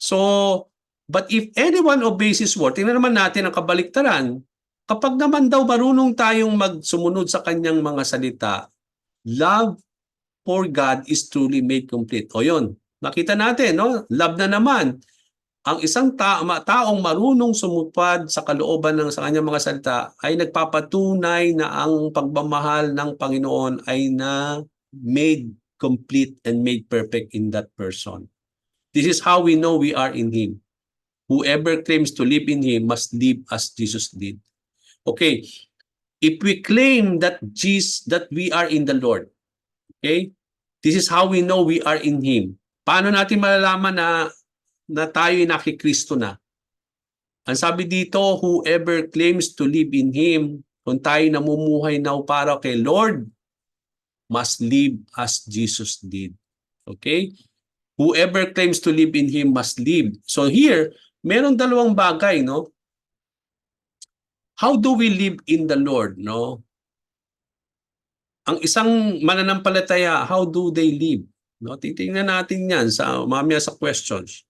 So, but if anyone obeys His word, tingnan naman natin ang kabaliktaran. Kapag naman daw marunong tayong magsumunod sa kanyang mga salita, love for God is truly made complete. O yun, nakita natin, no? Love na naman. Ang isang taong marunong sumupad sa kalooban ng sa kanyang mga salita ay nagpapatunay na ang pagmamahal ng Panginoon ay na made complete and made perfect in that person. This is how we know we are in Him. Whoever claims to live in Him must live as Jesus did. Okay, if we claim that we are in the Lord, okay, this is how we know we are in Him. Paano natin malalaman na tayo'y nakikristo na? Ang sabi dito, whoever claims to live in Him, kung tayo namumuhay na para kay Lord, must live as Jesus did. Okay? Whoever claims to live in Him must live. So here, meron dalawang bagay, no? How do we live in the Lord, no? Ang isang mananampalataya, how do they live? No? Titingnan natin yan mamaya sa questions.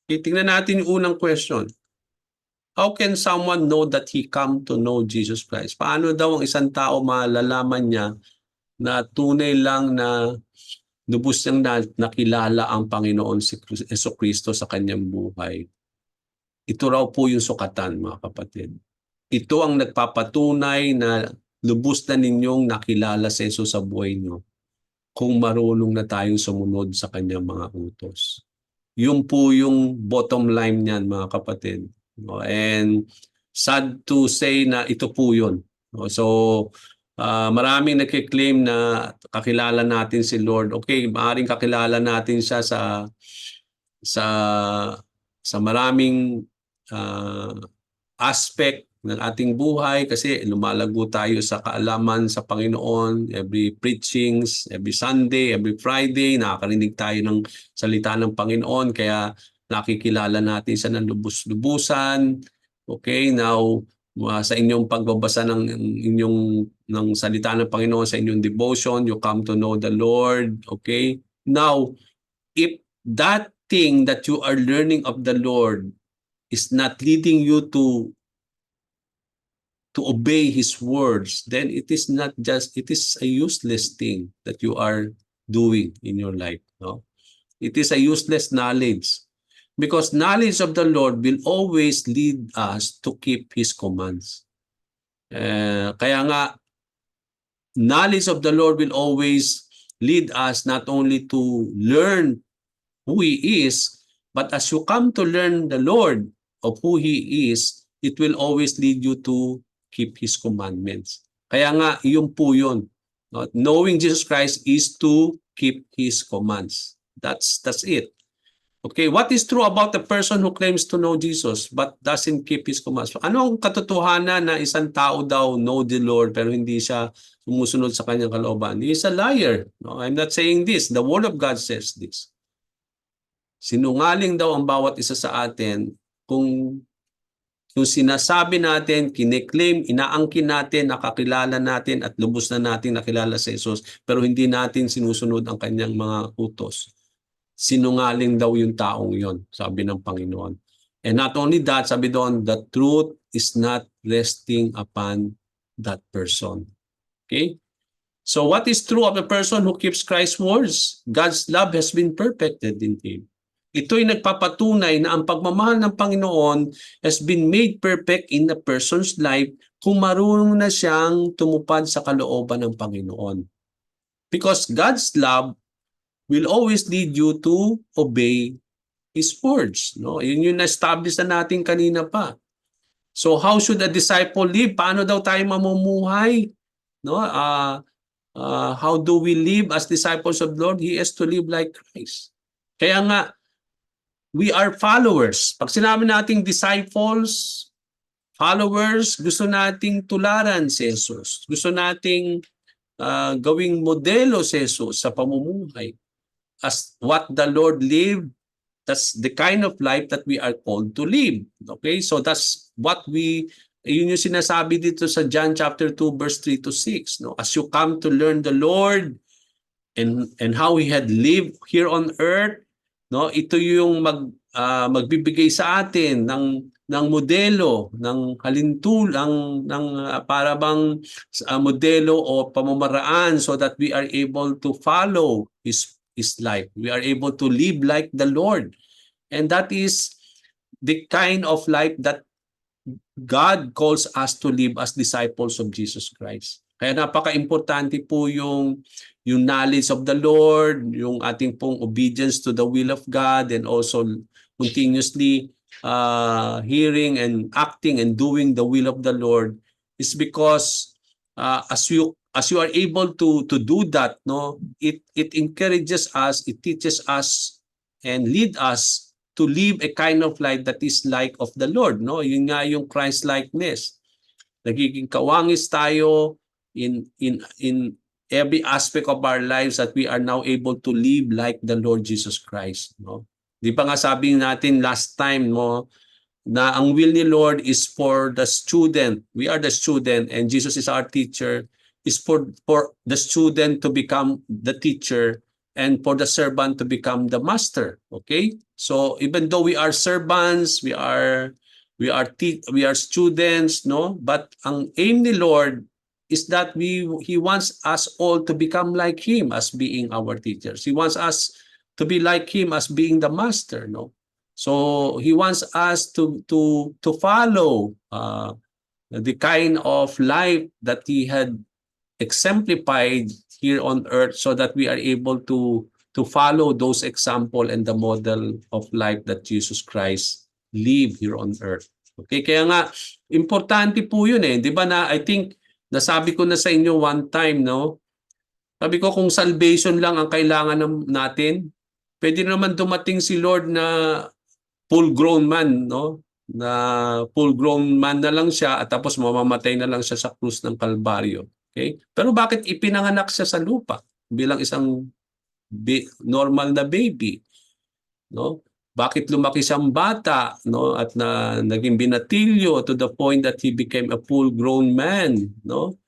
Titingnan natin yung unang question. How can someone know that he come to know Jesus Christ? Paano daw ang isang tao malalaman niya na tunay lang na lubos niyang nakilala ang Panginoon si Jesucristo sa kanyang buhay? Ito raw po yung sukatan, mga kapatid. Ito ang nagpapatunay na lubos na ninyong nakilala si Jesus sa buhay niyo kung marunong na tayong sumunod sa kanyang mga utos. Yun po yung bottom line niyan, mga kapatid. And sad to say na ito po yun. So, maraming nagkiklaim na kakilala natin si Lord. Okay, maaaring kakilala natin siya sa maraming aspect ng ating buhay kasi lumalago tayo sa kaalaman sa Panginoon. Every preachings, every Sunday, every Friday, nakakarinig tayo ng salita ng Panginoon kaya nakikilala natin siya ng lubos-lubusan. Okay, now sa inyong pagbabasa ng salita ng Panginoon, sa inyong devotion, you come to know the Lord. Okay, now if that thing that you are learning of the Lord is not leading you to obey His words, then it is a useless thing that you are doing in your life. No? It is a useless knowledge. Because knowledge of the Lord will always lead us to keep His commands. Kaya nga, knowledge of the Lord will always lead us not only to learn who He is, but as you come to learn the Lord of who He is, it will always lead you to keep His commandments. Kaya nga, yun po yun. No? Knowing Jesus Christ is to keep His commands. That's it. Okay, what is true about the person who claims to know Jesus but doesn't keep His commands? Ano ang katotohanan na isang tao daw know the Lord pero hindi siya sumusunod sa kanyang kalooban? He is a liar. No, I'm not saying this. The Word of God says this. Sinungaling daw ang bawat isa sa atin kung sinasabi natin, kine-claim, inaangkin natin, nakakilala natin at lubos na natin nakilala si Jesus pero hindi natin sinusunod ang kanyang mga utos. Sinungaling daw yung taong yon, sabi ng Panginoon. And not only that, sabi doon, the truth is not resting upon that person. Okay? So what is true of a person who keeps Christ's words? God's love has been perfected in him. Ito'y nagpapatunay na ang pagmamahal ng Panginoon has been made perfect in the person's life kung marunong na siyang tumupad sa kalooban ng Panginoon. Because God's love will always lead you to obey His words. No? Yun yung na-establish na natin kanina pa. So how should a disciple live? Paano daw tayo mamumuhay? No? How do we live as disciples of the Lord? He has to live like Christ. Kaya nga, we are followers. Pag sinabi nating disciples, followers, gusto nating tularan si Jesus. Gusto nating gawing modelo si Jesus sa pamumuhay. As what the Lord lived, that's the kind of life that we are called to live. Okay? So that's what yun yung sinasabi dito sa John chapter 2 verse 3 to 6. No? As you come to learn the Lord and how He had lived here on earth, no? Ito yung magbibigay sa atin ng modelo, ng para bang modelo o pamamaraan so that we are able to follow His life. We are able to live like the Lord. And that is the kind of life that God calls us to live as disciples of Jesus Christ. Kaya napaka-importante po yung knowledge of the Lord, yung ating pong obedience to the will of God, and also continuously hearing and acting and doing the will of the Lord is because as you are able to do that, no, it encourages us, it teaches us and lead us to live a kind of life that is like of the Lord, no? Yun nga yung Christ-likeness. Nagiging kawangis tayo in every aspect of our lives that we are now able to live like the Lord Jesus Christ, no? Di ba nga sabi natin last time, no, na ang will ni Lord is for the student. We are the student and Jesus is our teacher. Is for the student to become the teacher and for the servant to become the master. Okay? So even though we are servants, we are students, no? But ang aim ni Lord is that He wants us all to become like Him as being our teachers. He wants us to be like Him as being the master, no? So He wants us to follow the kind of life that He had exemplified here on earth so that we are able to follow those example and the model of life that Jesus Christ lived here on earth. Okay, kaya nga importante po yun eh. 'Di ba na I think nasabi ko na sa inyo one time, no? Sabi ko kung salvation lang ang kailangan natin, pwede naman dumating si Lord na full-grown man, no? Na full-grown man na lang siya at tapos mamamatay na lang siya sa krus ng Kalbaryo. Okay? Pero bakit ipinanganak siya sa lupa bilang isang normal na baby, no? Bakit lumaki siyang bata, no, at naging binatilyo to the point that he became a full-grown man, no?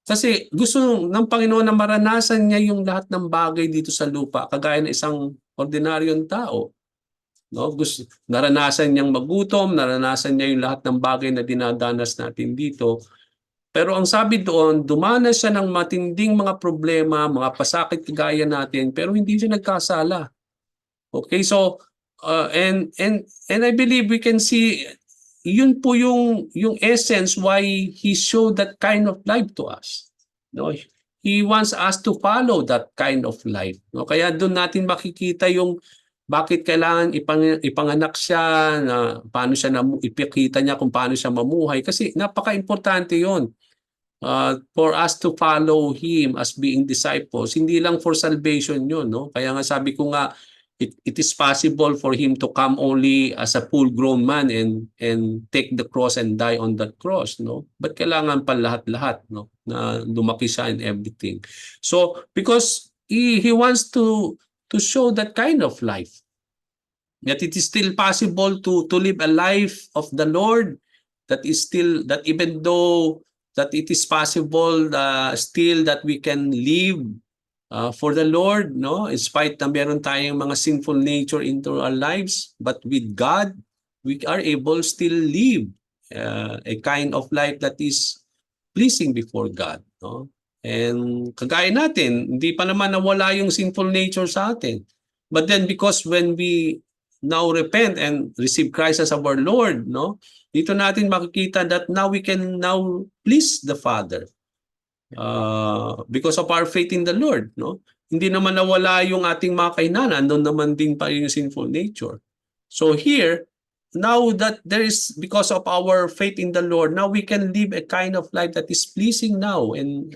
Kasi gusto ng Panginoon na maranasan niya yung lahat ng bagay dito sa lupa kagaya ng isang ordinaryong tao, no? Naranasan niyang magutom, naranasan niya yung lahat ng bagay na dinadanas natin dito. Pero ang sabi doon, dumanas siya ng matinding mga problema, mga pasakit kagaya natin, pero hindi siya nagkasala. Okay, so and I believe we can see yun po yung essence why he showed that kind of life to us. No, he wants us to follow that kind of life. No, kaya doon natin makikita yung bakit kailangan ipanganak siya, na paano siya ipikita niya kung paano siya mamuhay, kasi napaka-importante 'yon. For us to follow him as being disciples, hindi lang for salvation 'yon, no? Kaya nga sabi ko nga, it is possible for him to come only as a full-grown man and take the cross and die on that cross, no? But kailangan pa lahat-lahat, no? Na lumaki siya in everything. So because he wants to show that kind of life, that it is still possible to live a life of the Lord, that is still, that even though that it is possible still that we can live for the Lord, no, in spite na meron tayong mga sinful nature into our lives, but with God we are able still live a kind of life that is pleasing before God, no? And kagaya natin, hindi pa naman nawala yung sinful nature sa atin. But then because when we now repent and receive Christ as our Lord, no, dito natin makikita that now we can now please the Father because of our faith in the Lord, no? Hindi naman nawala yung ating mga kahinaan, andun naman din pa yung sinful nature. So here, now that there is, because of our faith in the Lord, now we can live a kind of life that is pleasing now, and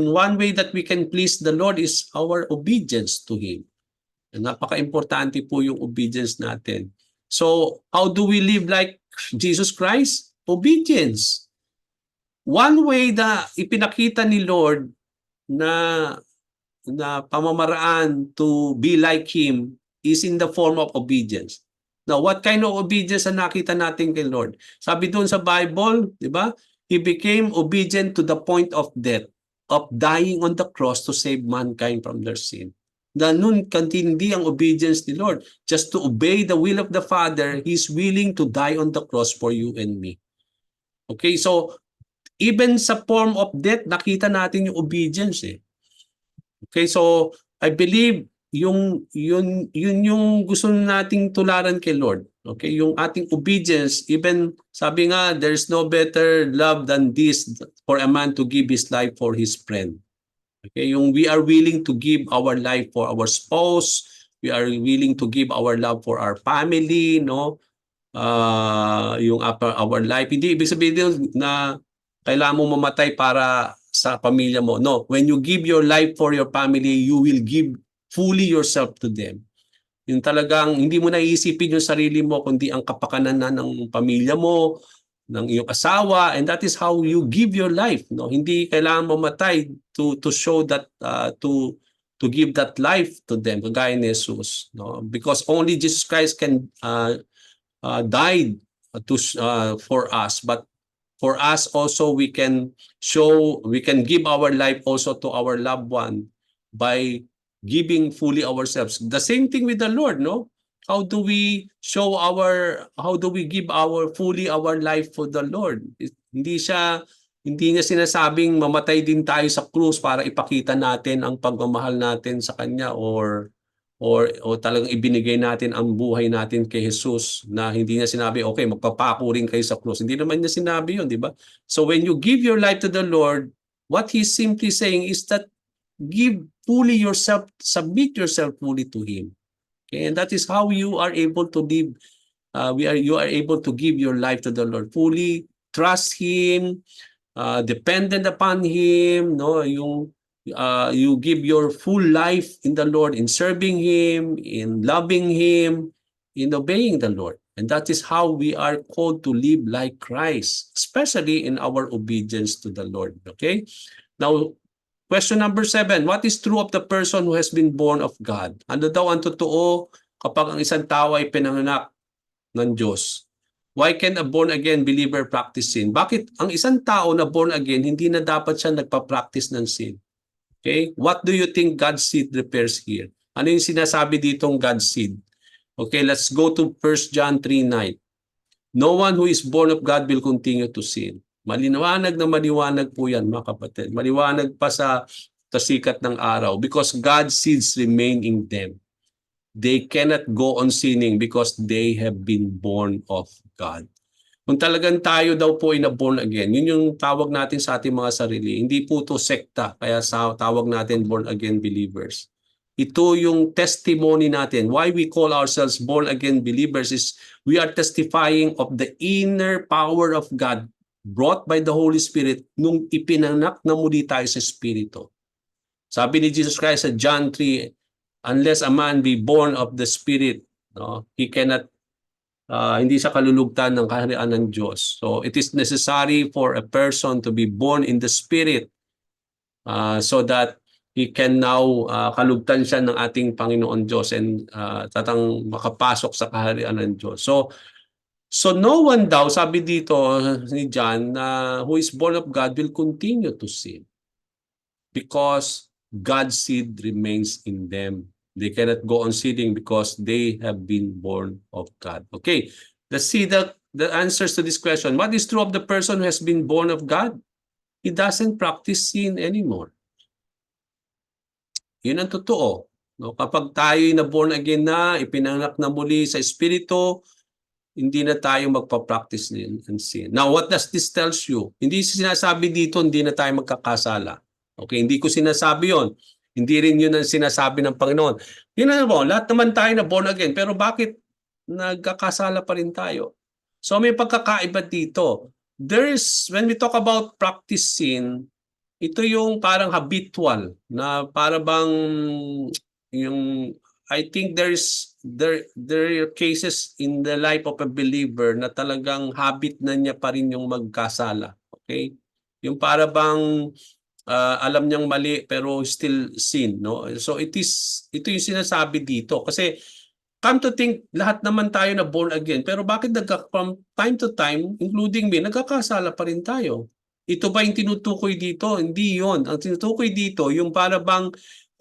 one way that we can please the Lord is our obedience to Him. Napaka-importante po yung obedience natin. So, how do we live like Jesus Christ? Obedience. One way na ipinakita ni Lord na pamamaraan to be like Him is in the form of obedience. Now, what kind of obedience ang nakita natin kay Lord? Sabi doon sa Bible, di ba? He became obedient to the point of death, of dying on the cross to save mankind from their sin. Ganun katindi ang obedience ni Lord. Just to obey the will of the Father, He's willing to die on the cross for you and me. Okay, so even sa form of death, nakita natin yung obedience eh. Okay, so I believe yun yung gusto nating tularan kay Lord. Okay, yung ating obedience, even sabi nga, there's no better love than this, for a man to give his life for his friend. Okay, yung we are willing to give our life for our spouse, we are willing to give our love for our family, no? Yung our life, hindi ibig sabihin na kailangan mo mamatay para sa pamilya mo. No, when you give your life for your family, you will give fully yourself to them. Yung talagang hindi mo naiisipin yung sarili mo, kundi ang kapakanan ng pamilya mo, ng iyong asawa, and that is how you give your life. No, hindi kailangan mamatay to show that to give that life to them, kagaya ni Jesus. No, because only Jesus Christ can died for us, but for us also we can give our life also to our loved one by giving fully ourselves. The same thing with the Lord, no? How do we give fully our life for the Lord? Hindi niya sinasabing mamatay din tayo sa krus para ipakita natin ang pagmamahal natin sa Kanya, or talagang ibinigay natin ang buhay natin kay Jesus, na hindi niya sinabi, okay, magpapako rin kayo sa krus. Hindi naman niya sinabi yun, di ba? So when you give your life to the Lord, what He's simply saying is that give fully yourself, submit yourself fully to Him. Okay? And that is how you are able to live. You are able to give your life to the Lord. Fully trust Him, dependent upon Him, no? You give your full life in the Lord, in serving Him, in loving Him, in obeying the Lord. And that is how we are called to live like Christ, especially in our obedience to the Lord. Okay? Now, question number 7, what is true of the person who has been born of God? Ano daw ang totoo kapag ang isang tao ay pinanganak ng Diyos? Why can a born-again believer practice sin? Bakit ang isang tao na born again, hindi na dapat siya nagpa-practice ng sin? Okay? What do you think God's seed refers here? Ano yung sinasabi ditong God's seed? Okay, let's go to 1 John 3:9. No one who is born of God will continue to sin. Maliwanag na maliwanag po yan, mga kapatid. Maliwanag pa sa sikat ng araw, because God's seeds remain in them. They cannot go on sinning because they have been born of God. Kung talagang tayo daw po ay na born again, yun yung tawag natin sa ating mga sarili. Hindi po to sekta, kaya tawag natin born again believers. Ito yung testimony natin. Why we call ourselves born again believers is we are testifying of the inner power of God brought by the Holy Spirit nung ipinanak na muli tayo sa Espiritu. Sabi ni Jesus Christ sa John 3, unless a man be born of the Spirit, no, he cannot hindi siya kalulugtan ng kaharian ng Diyos. So it is necessary for a person to be born in the Spirit so that he can now kalugtan siya ng ating Panginoon Diyos and tatang makapasok sa kaharian ng Diyos. So no one daw, sabi dito ni John, who is born of God will continue to sin because God's seed remains in them. They cannot go on sinning because they have been born of God. Okay, let's see the answers to this question. What is true of the person who has been born of God? He doesn't practice sin anymore. Yun ang totoo. No? Kapag tayo'y na born again na, ipinanganak na muli sa Espiritu, hindi na tayo magpa-practice ng sin. Now, what does this tells you? Hindi sinasabi dito, hindi na tayo magkakasala. Okay, hindi ko sinasabi yon. Hindi rin yun ang sinasabi ng Panginoon. Yun na po, lahat naman tayo na born again. Pero bakit nagkakasala pa rin tayo? So may pagkakaiba dito. When we talk about practice sin, ito yung parang habitual na para bang yung I think there are cases in the life of a believer na talagang habit na niya pa rin yung magkasala. Okay? Yung para bang alam niyang mali pero still sin, no? So ito yung sinasabi dito kasi come to think lahat naman tayo na born again pero bakit from time to time including me nagkakasala pa rin tayo? Ito ba yung tinutukoy dito? Hindi yon. Ang tinutukoy dito yung para bang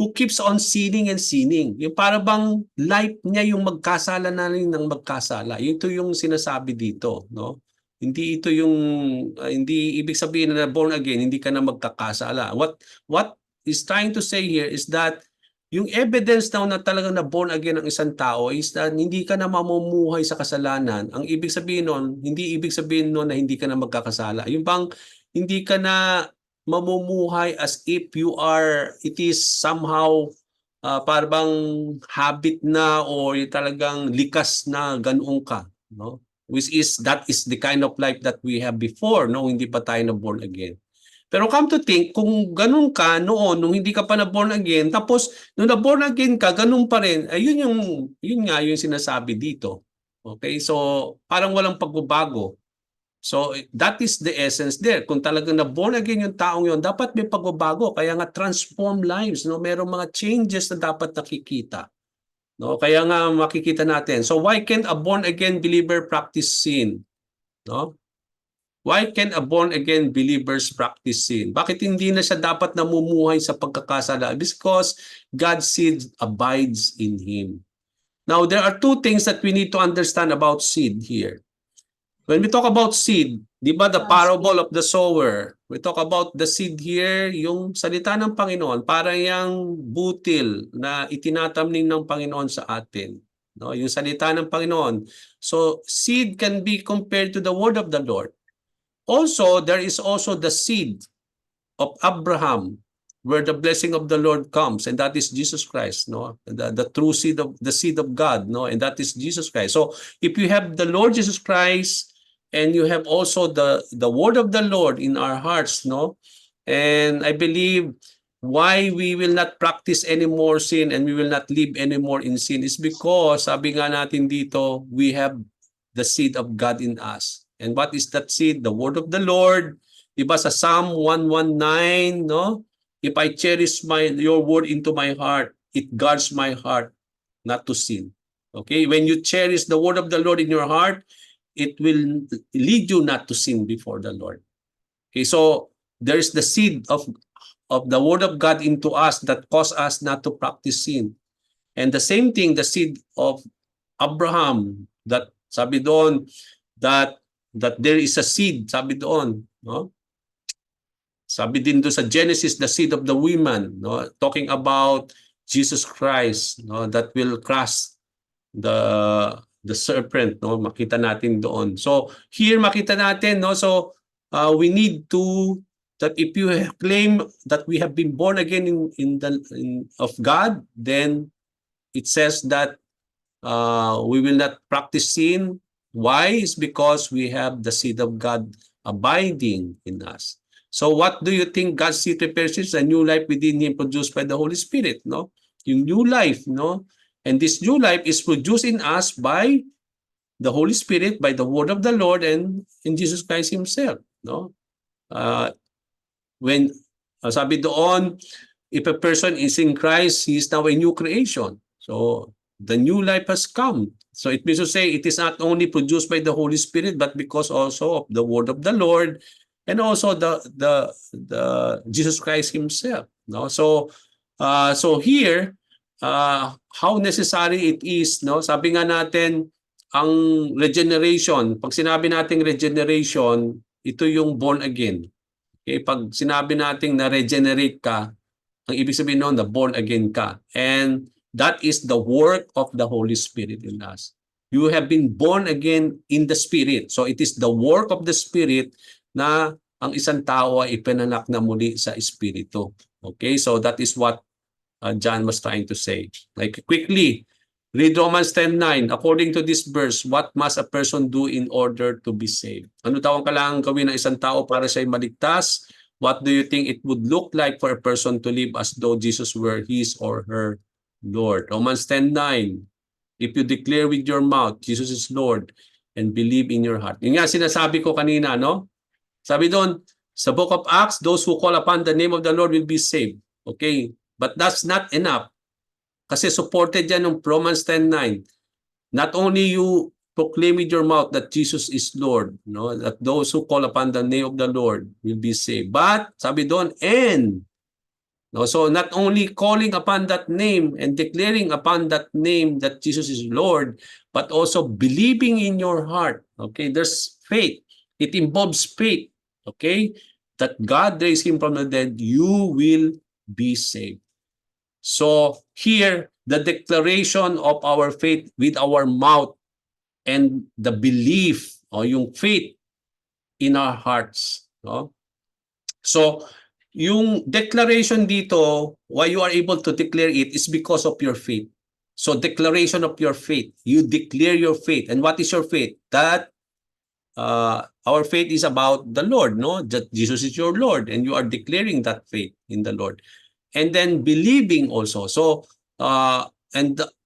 who keeps on sinning and sinning. Yung para bang life niya yung magkasala na rin ng magkasala. Ito yung sinasabi dito, no? Hindi ito yung hindi ibig sabihin na born again, hindi ka na magkakasala. What is trying to say here is that yung evidence daw na talagang na born again ang isang tao is that hindi ka na mamumuhay sa kasalanan. Ang ibig sabihin nun, hindi ibig sabihin nun na hindi ka na magkakasala. Yung bang hindi ka na mamumuhay as if it is somehow parang habit na or talagang likas na ganoon ka, no? That is the kind of life that we have before, no, hindi pa tayo na born again. Pero come to think, kung ganun ka noon, nung hindi ka pa na born again, tapos nung na born again ka, ganun pa rin, yun nga yung sinasabi dito. Okay, so parang walang pagbabago. So that is the essence there. Kung talagang na born again yung taong yon, dapat may pagbabago. Kaya nga transform lives, no? Merong mga changes na dapat nakikita. No, kaya nga makikita natin. So why can't a born again believer practice sin? No? Why can a born again believers practice sin? Bakit hindi na siya dapat namumuhay sa pagkakasala? Because God's seed abides in him. Now there are two things that we need to understand about seed here. When we talk about seed, di ba the parable of the sower, we talk about the seed here, yung salita ng Panginoon, parang yung butil na itinatamning ng Panginoon sa atin. No, yung salita ng Panginoon. So seed can be compared to the word of the Lord. Also, there is also the seed of Abraham, where the blessing of the Lord comes, and that is Jesus Christ, no? The true seed of God, no? And that is Jesus Christ. So if you have the Lord Jesus Christ, and you have also the word of the Lord in our hearts, no? And I believe why we will not practice any more sin and we will not live anymore in sin is because, sabi nga natin dito, we have the seed of God in us. And what is that seed? The word of the Lord. Diba sa Psalm 119, no? If I cherish your word into my heart, it guards my heart not to sin. Okay? When you cherish the word of the Lord in your heart, it will lead you not to sin before the Lord. Okay, so there is the seed of the word of God into us that cause us not to practice sin. And the same thing, the seed of Abraham, that sabi doon that there is a seed, sabi doon, no? Sabi din doon sa Genesis, the seed of the woman, no? Talking about Jesus Christ, no? That will crush the serpent, no? Makita natin doon. So here makita natin, no? So we need to that if you claim that we have been born again of God, then it says that we will not practice sin. Why? Is because we have the seed of God abiding in us. So what do you think God's seed prepares is a new life within Him produced by the Holy Spirit, no? Yung new life, no? And this new life is produced in us by the Holy Spirit, by the word of the Lord, and in Jesus Christ Himself, no? Uh, when sabi doon, if a person is in Christ, he is now a new creation. So the new life has come. So it means to say it is not only produced by the Holy Spirit, but because also of the word of the Lord and also the Jesus Christ Himself. No, so here how necessary it is. No, sabi nga natin ang regeneration. Pag sinabi nating regeneration, ito yung born again. Okay, pag sinabi nating na regenerate ka, ang ibig sabihin noon, na born again ka. And that is the work of the Holy Spirit in us. You have been born again in the Spirit. So it is the work of the Spirit na ang isang tao ay ipinanak na muli sa Espiritu. Okay, so that is what John was trying to say. Like quickly, read Romans 10:9. According to this verse, what must a person do in order to be saved? Ano daw ang kailangan gawin ng isang tao para siya maligtas? What do you think it would look like for a person to live as though Jesus were his or her Lord? Romans 10:9. If you declare with your mouth, Jesus is Lord, and believe in your heart. Yung nga sinasabi ko kanina, no? Sabi doon, sa book of Acts, those who call upon the name of the Lord will be saved. Okay? But that's not enough. Kasi supported yan ng Romans 10:9. Not only you proclaim with your mouth that Jesus is Lord, no? That those who call upon the name of the Lord will be saved. But sabi doon, and no, so not only calling upon that name and declaring upon that name that Jesus is Lord, but also believing in your heart. Okay, there's faith. It involves faith. Okay, that God raised Him from the dead, you will be saved. So here, the declaration of our faith with our mouth and the belief o yung faith in our hearts. No? So, yung declaration dito, why you are able to declare it is because of your faith. So, declaration of your faith. You declare your faith. And what is your faith? That our faith is about the Lord, no? That Jesus is your Lord, and you are declaring that faith in the Lord. And then believing also. So,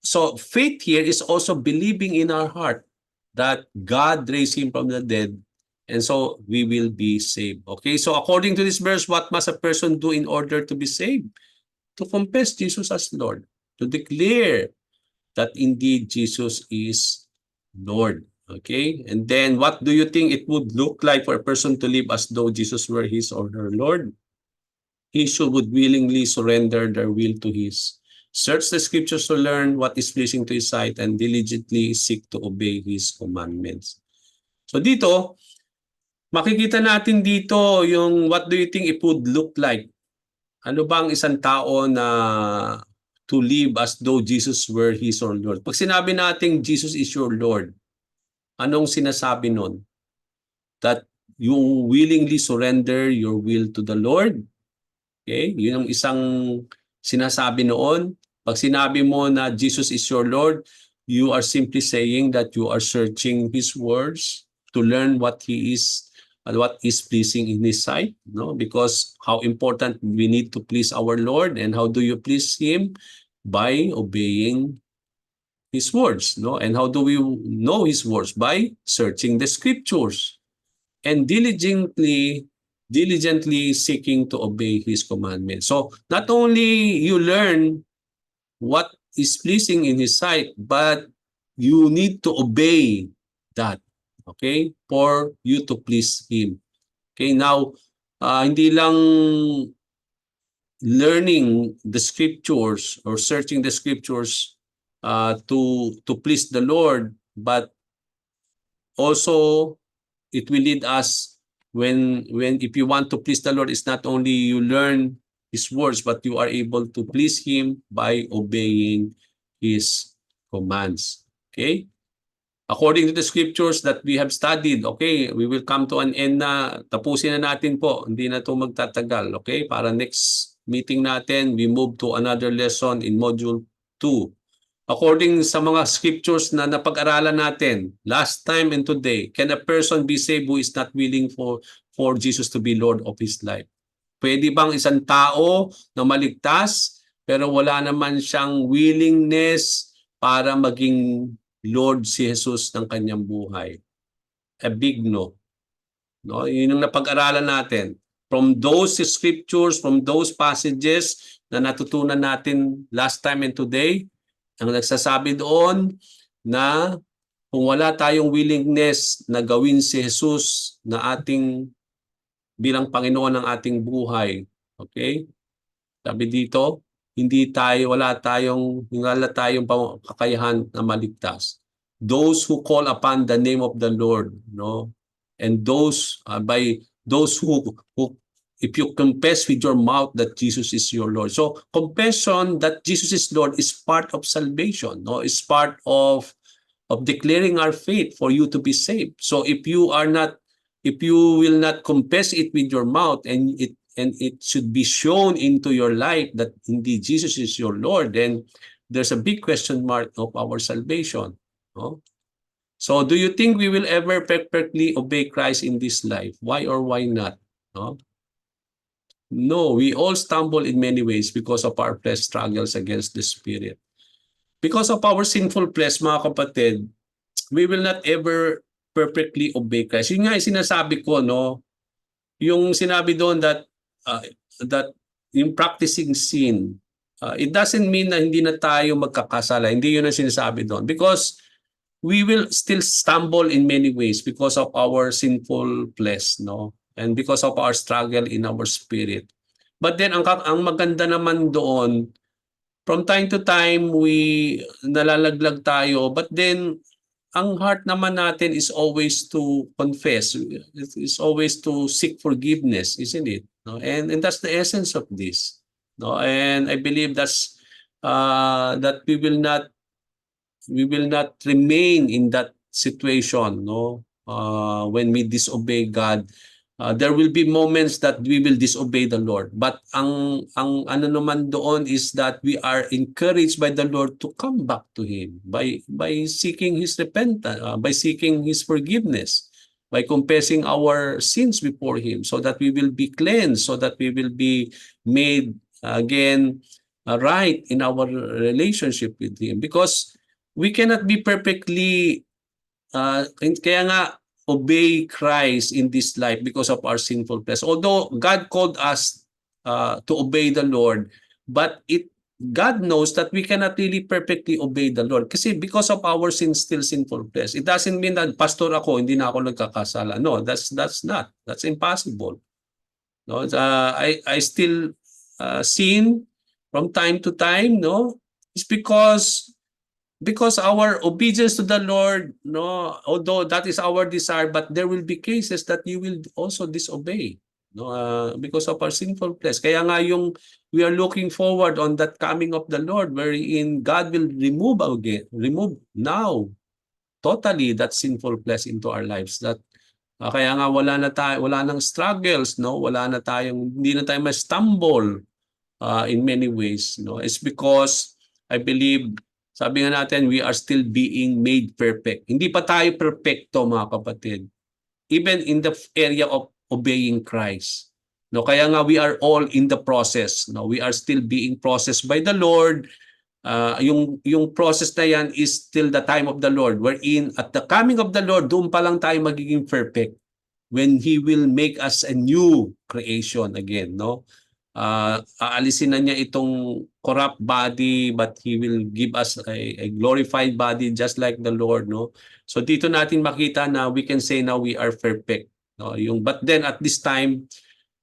so faith here is also believing in our heart that God raised Him from the dead, and so we will be saved. Okay, so according to this verse, what must a person do in order to be saved? To confess Jesus as Lord, to declare that indeed Jesus is Lord. Okay, and then what do you think it would look like for a person to live as though Jesus were his or her Lord? He would willingly surrender their will to His. Search the scriptures to learn what is pleasing to His sight and diligently seek to obey His commandments. So dito, makikita natin dito yung what do you think it would look like? Ano bang isang tao na to live as though Jesus were his or Lord? Pag sinabi natin Jesus is your Lord, anong sinasabi nun? That you willingly surrender your will to the Lord? Okay? Yun ang isang sinasabi noon. Pag sinabi mo na Jesus is your Lord, you are simply saying that you are searching His words to learn what He is and what is pleasing in His sight. No? Because how important we need to please our Lord, and how do you please Him? By obeying His words. No? And how do we know His words? By searching the scriptures and diligently seeking to obey His commandments. So not only you learn what is pleasing in His sight, but you need to obey that, okay, for you to please Him. Okay, now, hindi lang learning the scriptures or searching the scriptures to please the Lord, but also it will lead us when if you want to please the Lord, it's not only you learn His words, but you are able to please Him by obeying His commands. Okay? According to the scriptures that we have studied, okay, we will come to an end na, tapusin na natin po, hindi na ito magtatagal, okay? Para next meeting natin, we move to another lesson in Module 2. According sa mga scriptures na napag-aralan natin, last time and today, can a person be saved who is not willing for Jesus to be Lord of his life? Pwede bang isang tao na maligtas, pero wala naman siyang willingness para maging Lord si Jesus ng kanyang buhay? A big no. No? Yun yung napag-aralan natin. From those scriptures, from those passages na natutunan natin last time and today, ang nagsasabi doon na kung wala tayong willingness na gawin si Jesus na ating bilang Panginoon ng ating buhay, okay? Sabi dito, wala tayong kakayahan na maligtas. Those who call upon the name of the Lord, no? And those if you confess with your mouth that Jesus is your Lord. So confession that Jesus is Lord is part of salvation, no? Is part of declaring our faith for you to be saved. So if you will not confess it with your mouth and it should be shown into your life that indeed Jesus is your Lord, then there's a big question mark of our salvation. No? So do you think we will ever perfectly obey Christ in this life? Why or why not? No? No, we all stumble in many ways because of our flesh struggles against the Spirit. Because of our sinful flesh, mga kapatid, we will not ever perfectly obey Christ. Yun nga yung sinasabi ko, no? Yung sinabi doon that in practicing sin, it doesn't mean na hindi na tayo magkakasala. Hindi yun ang sinasabi doon. Because we will still stumble in many ways because of our sinful flesh, no? And because of our struggle in our spirit. But then, ang maganda naman doon, from time to time, nalalaglag tayo. But then, ang heart naman natin is always to confess. It's always to seek forgiveness, isn't it? No? And that's the essence of this. No? And I believe that's that we will not remain in that situation, no? When we disobey God. There will be moments that we will disobey the Lord. But ang ano naman doon is that we are encouraged by the Lord to come back to Him by seeking His repentance, by seeking His forgiveness, by confessing our sins before Him, so that we will be cleansed, so that we will be made again right in our relationship with Him. Because we cannot be perfectly, kaya nga, obey Christ in this life because of our sinful flesh. Although God called us to obey the Lord, but God knows that we cannot really perfectly obey the Lord kasi because of our still sinful flesh. It doesn't mean that pastor ako, hindi na ako nagkakasala. No, that's impossible. No, I still sin from time to time, no? It's because our obedience to the Lord, no, although that is our desire, but there will be cases that you will also disobey, no, because of our sinful flesh. Kaya nga we are looking forward on that coming of the Lord, wherein God will remove now totally that sinful flesh into our lives. That kaya nga wala nang struggles, no, hindi na tayo ma-stumble in many ways, no. It's because I believe, sabi nga natin, we are still being made perfect. Hindi pa tayo perfecto, mga kapatid. Even in the area of obeying Christ. No, kaya nga we are all in the process. No, we are still being processed by the Lord. Yung process na yan is still the time of the Lord. Wherein at the coming of the Lord, doon pa lang tayo magiging perfect. When He will make us a new creation again, no? Aalisin na niya itong corrupt body, but He will give us a glorified body just like the Lord, no? So dito natin makita na we can say now we are perfect, no? But then at this time,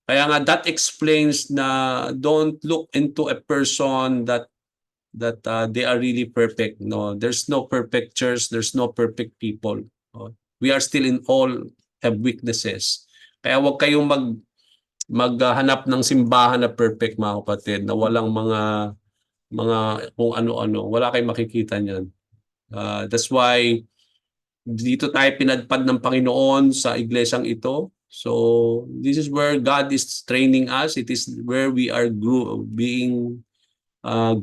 kaya nga that explains na don't look into a person that they are really perfect, no? There's no perfect church, there's no perfect people, no? We are still in all have weaknesses. Kaya wag kayong maghanap ng simbahan na perfect, mga kapatid, na walang mga kung ano-ano. Wala kayong makikita niyan. That's why Dito tayo pinadpad ng Panginoon sa iglesyang ito. So this is where God is training us. It is where we are being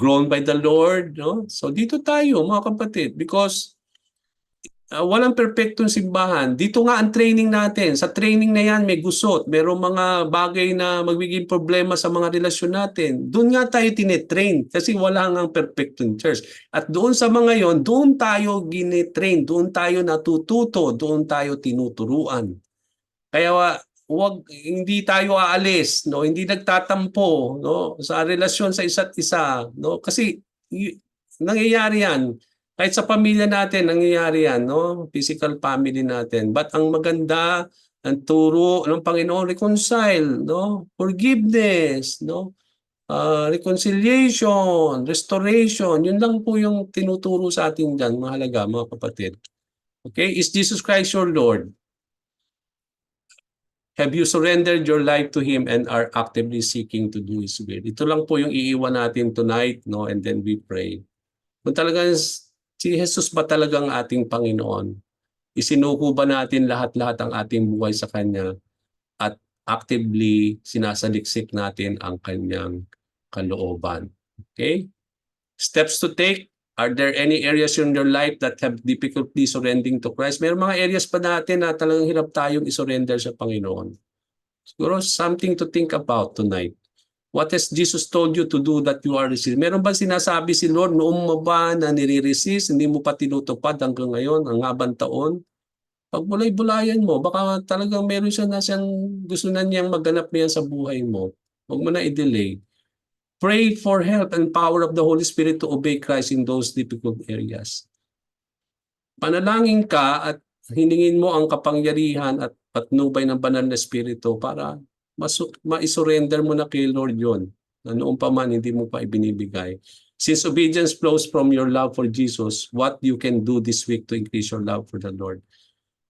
grown by the Lord. No? So dito tayo mga kapatid, because walang perpektong simbahan. Dito nga ang training natin. Sa training na yan, may gusot. Merong mga bagay na magiging problema sa mga relasyon natin. Doon nga tayo tinetrain kasi wala nga ang perfectong church. At doon sa mga yon, doon tayo ginetrain, doon tayo natututo, doon tayo tinuturuan. Kaya hindi tayo aalis, no? Hindi nagtatampo, no? Sa relasyon sa isa't isa, no? Kasi nangyayari yan. Kahit sa pamilya natin, nangyayari yan, no? Physical family natin. But ang maganda, ang turo ng Panginoon, reconcile, no? Forgiveness, no? Reconciliation, restoration. Yun lang po yung tinuturo sa atin dyan, mahalaga, mga kapatid. Okay? Is Jesus Christ your Lord? Have you surrendered your life to Him and are actively seeking to do His will? Ito lang po yung iiwan natin tonight, no? And then we pray. Kung talagang si Jesus ba talagang ating Panginoon? Isinuko ba natin lahat-lahat ang ating buhay sa Kanya at actively sinasaliksik natin ang Kanyang kalooban? Okay? Steps to take. Are there any areas in your life that have difficulty surrendering to Christ? May mga areas pa natin na talagang hirap tayong isurrender sa Panginoon. Siguro something to think about tonight. What has Jesus told you to do that you are resisting? Meron ba sinasabi si Lord noong mo ba na nire-resist, hindi mo pa tinutupad hanggang ngayon, ang habang taon? Pag bulay-bulayan mo, baka talagang meron siya na siyang gusto na niyang maganap niyan sa buhay mo. Huwag mo na i-delay. Pray for help and power of the Holy Spirit to obey Christ in those difficult areas. Panalangin ka at hiningin mo ang kapangyarihan at patnubay ng banal na Espiritu para ma-surrender mo na kay Lord yon. Na noon pa man hindi mo pa ibinibigay. Since obedience flows from your love for Jesus, what you can do this week to increase your love for the Lord?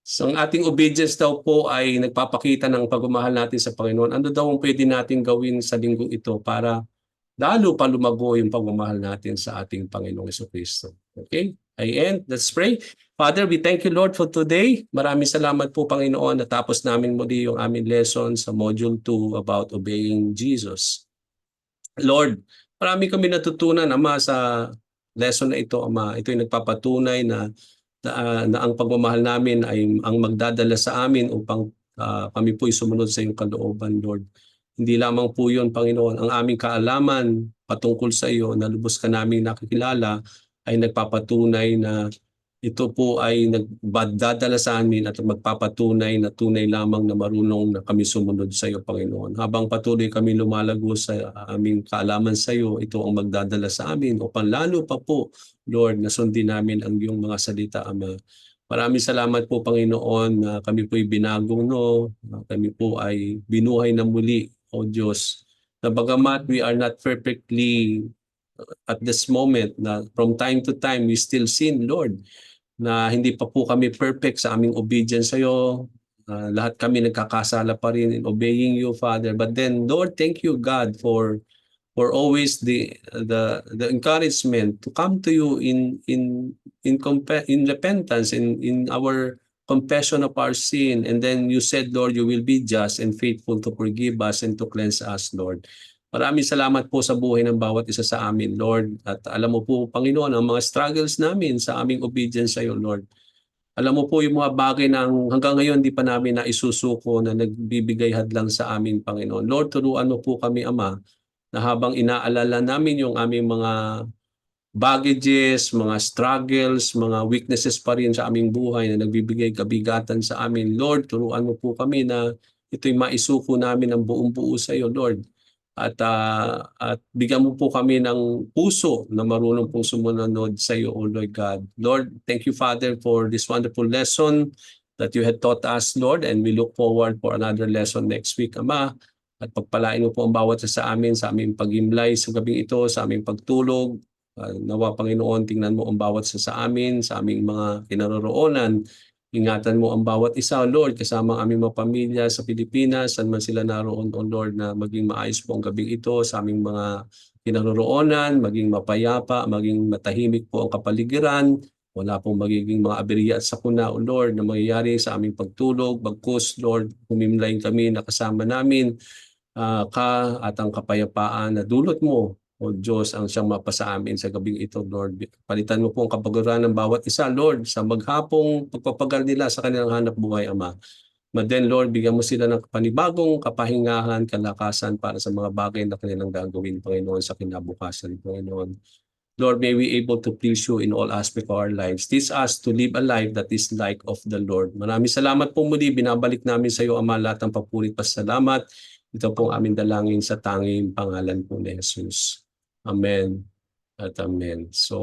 So ang ating obedience daw po ay nagpapakita ng pagmamahal natin sa Panginoon. Ano daw ang pwede natin gawin sa linggong ito para lalo pa lumago yung pagmamahal natin sa ating Panginoong Jesucristo. Okay? I end. Let's pray. Father, we thank you, Lord, for today. Maraming salamat po, Panginoon. Natapos namin muli yung aming lesson sa Module 2 about obeying Jesus. Lord, marami kami natutunan, Ama, sa lesson na ito, Ama. Ito yung nagpapatunay na ang pagmamahal namin ay ang magdadala sa amin upang kami po'y sumunod sa iyong kalooban, Lord. Hindi lamang po yun, Panginoon, ang aming kaalaman patungkol sa iyo na lubos ka namin nakikilala ay nagpapatunay na ito po ay nagdadala sa amin at magpapatunay na tunay lamang na marunong na kami sumunod sa iyo, Panginoon. Habang patuloy kami lumalago sa aming kaalaman sa iyo, ito ang magdadala sa amin upang lalo pa po, Lord, na sundin namin ang iyong mga salita, Ama. Maraming salamat po, Panginoon, na kami po'y binagong, no? Kami po ay binuhay na muli, O Diyos, na bagamat we are not perfectly at this moment, na from time to time we still sin, Lord, na hindi pa po kami perfect sa aming obedience sa iyo. Lahat kami nagkakasala pa rin in obeying you, Father. But then, Lord, thank you, God, for always the encouragement to come to you in repentance, in our confession of our sin. And then you said, Lord, you will be just and faithful to forgive us and to cleanse us, Lord. Maraming salamat po sa buhay ng bawat isa sa amin, Lord. At alam mo po, Panginoon, ang mga struggles namin sa aming obedience sa iyo, Lord. Alam mo po yung mga bagay na hanggang ngayon di pa namin na isusuko na nagbibigay hadlang sa amin, Panginoon. Lord, turuan mo po kami, Ama, na habang inaalala namin yung aming mga baggages, mga struggles, mga weaknesses pa rin sa aming buhay na nagbibigay kabigatan sa amin. Lord, turuan mo po kami na ito'y maisuko namin ng buong buo sa iyo, Lord. At bigyan mo po kami ng puso na marunong pong sumunod sa iyo, O Lord God. Lord, thank you, Father, for this wonderful lesson that you had taught us, Lord, and we look forward for another lesson next week, Ama. At pagpalain mo po ang bawat isa sa amin, sa aming pag-imlay sa gabing ito, sa aming pagtulog. Nawa, Panginoon, tingnan mo ang bawat isa sa amin, sa aming mga kinaroroonan. Ingatan mo ang bawat isa, Lord, kasama ang aming mga pamilya sa Pilipinas, saan man sila naroon, O Lord, na maging maayos po ang gabing ito sa aming mga kinaroroonan, maging mapayapa, maging matahimik po ang kapaligiran, Wala pong magiging mga aberya at sakuna, O Lord, na mangyayari sa aming pagtulog. Bagkus, Lord, humimlayin kami na kasama namin ka at ang kapayapaan na dulot mo, O Diyos, ang siyang mapasa amin sa gabing ito, Lord. Palitan mo po ang kapagaran ng bawat isa, Lord, sa maghapong pagpapagal nila sa kanilang hanap buhay, Ama. But then, Lord, bigyan mo sila ng panibagong kapahingahan, kalakasan para sa mga bagay na kanilang gagawin, Panginoon, sa kinabukasan, Panginoon. Lord, may we able to please you in all aspects of our lives. Teach us to live a life that is like of the Lord. Maraming salamat po muli. Binabalik namin sa iyo, Ama, lahat ng papuri at salamat. Ito po ang aming dalangin sa tanging pangalan po ni Jesus. Amen at amen. So,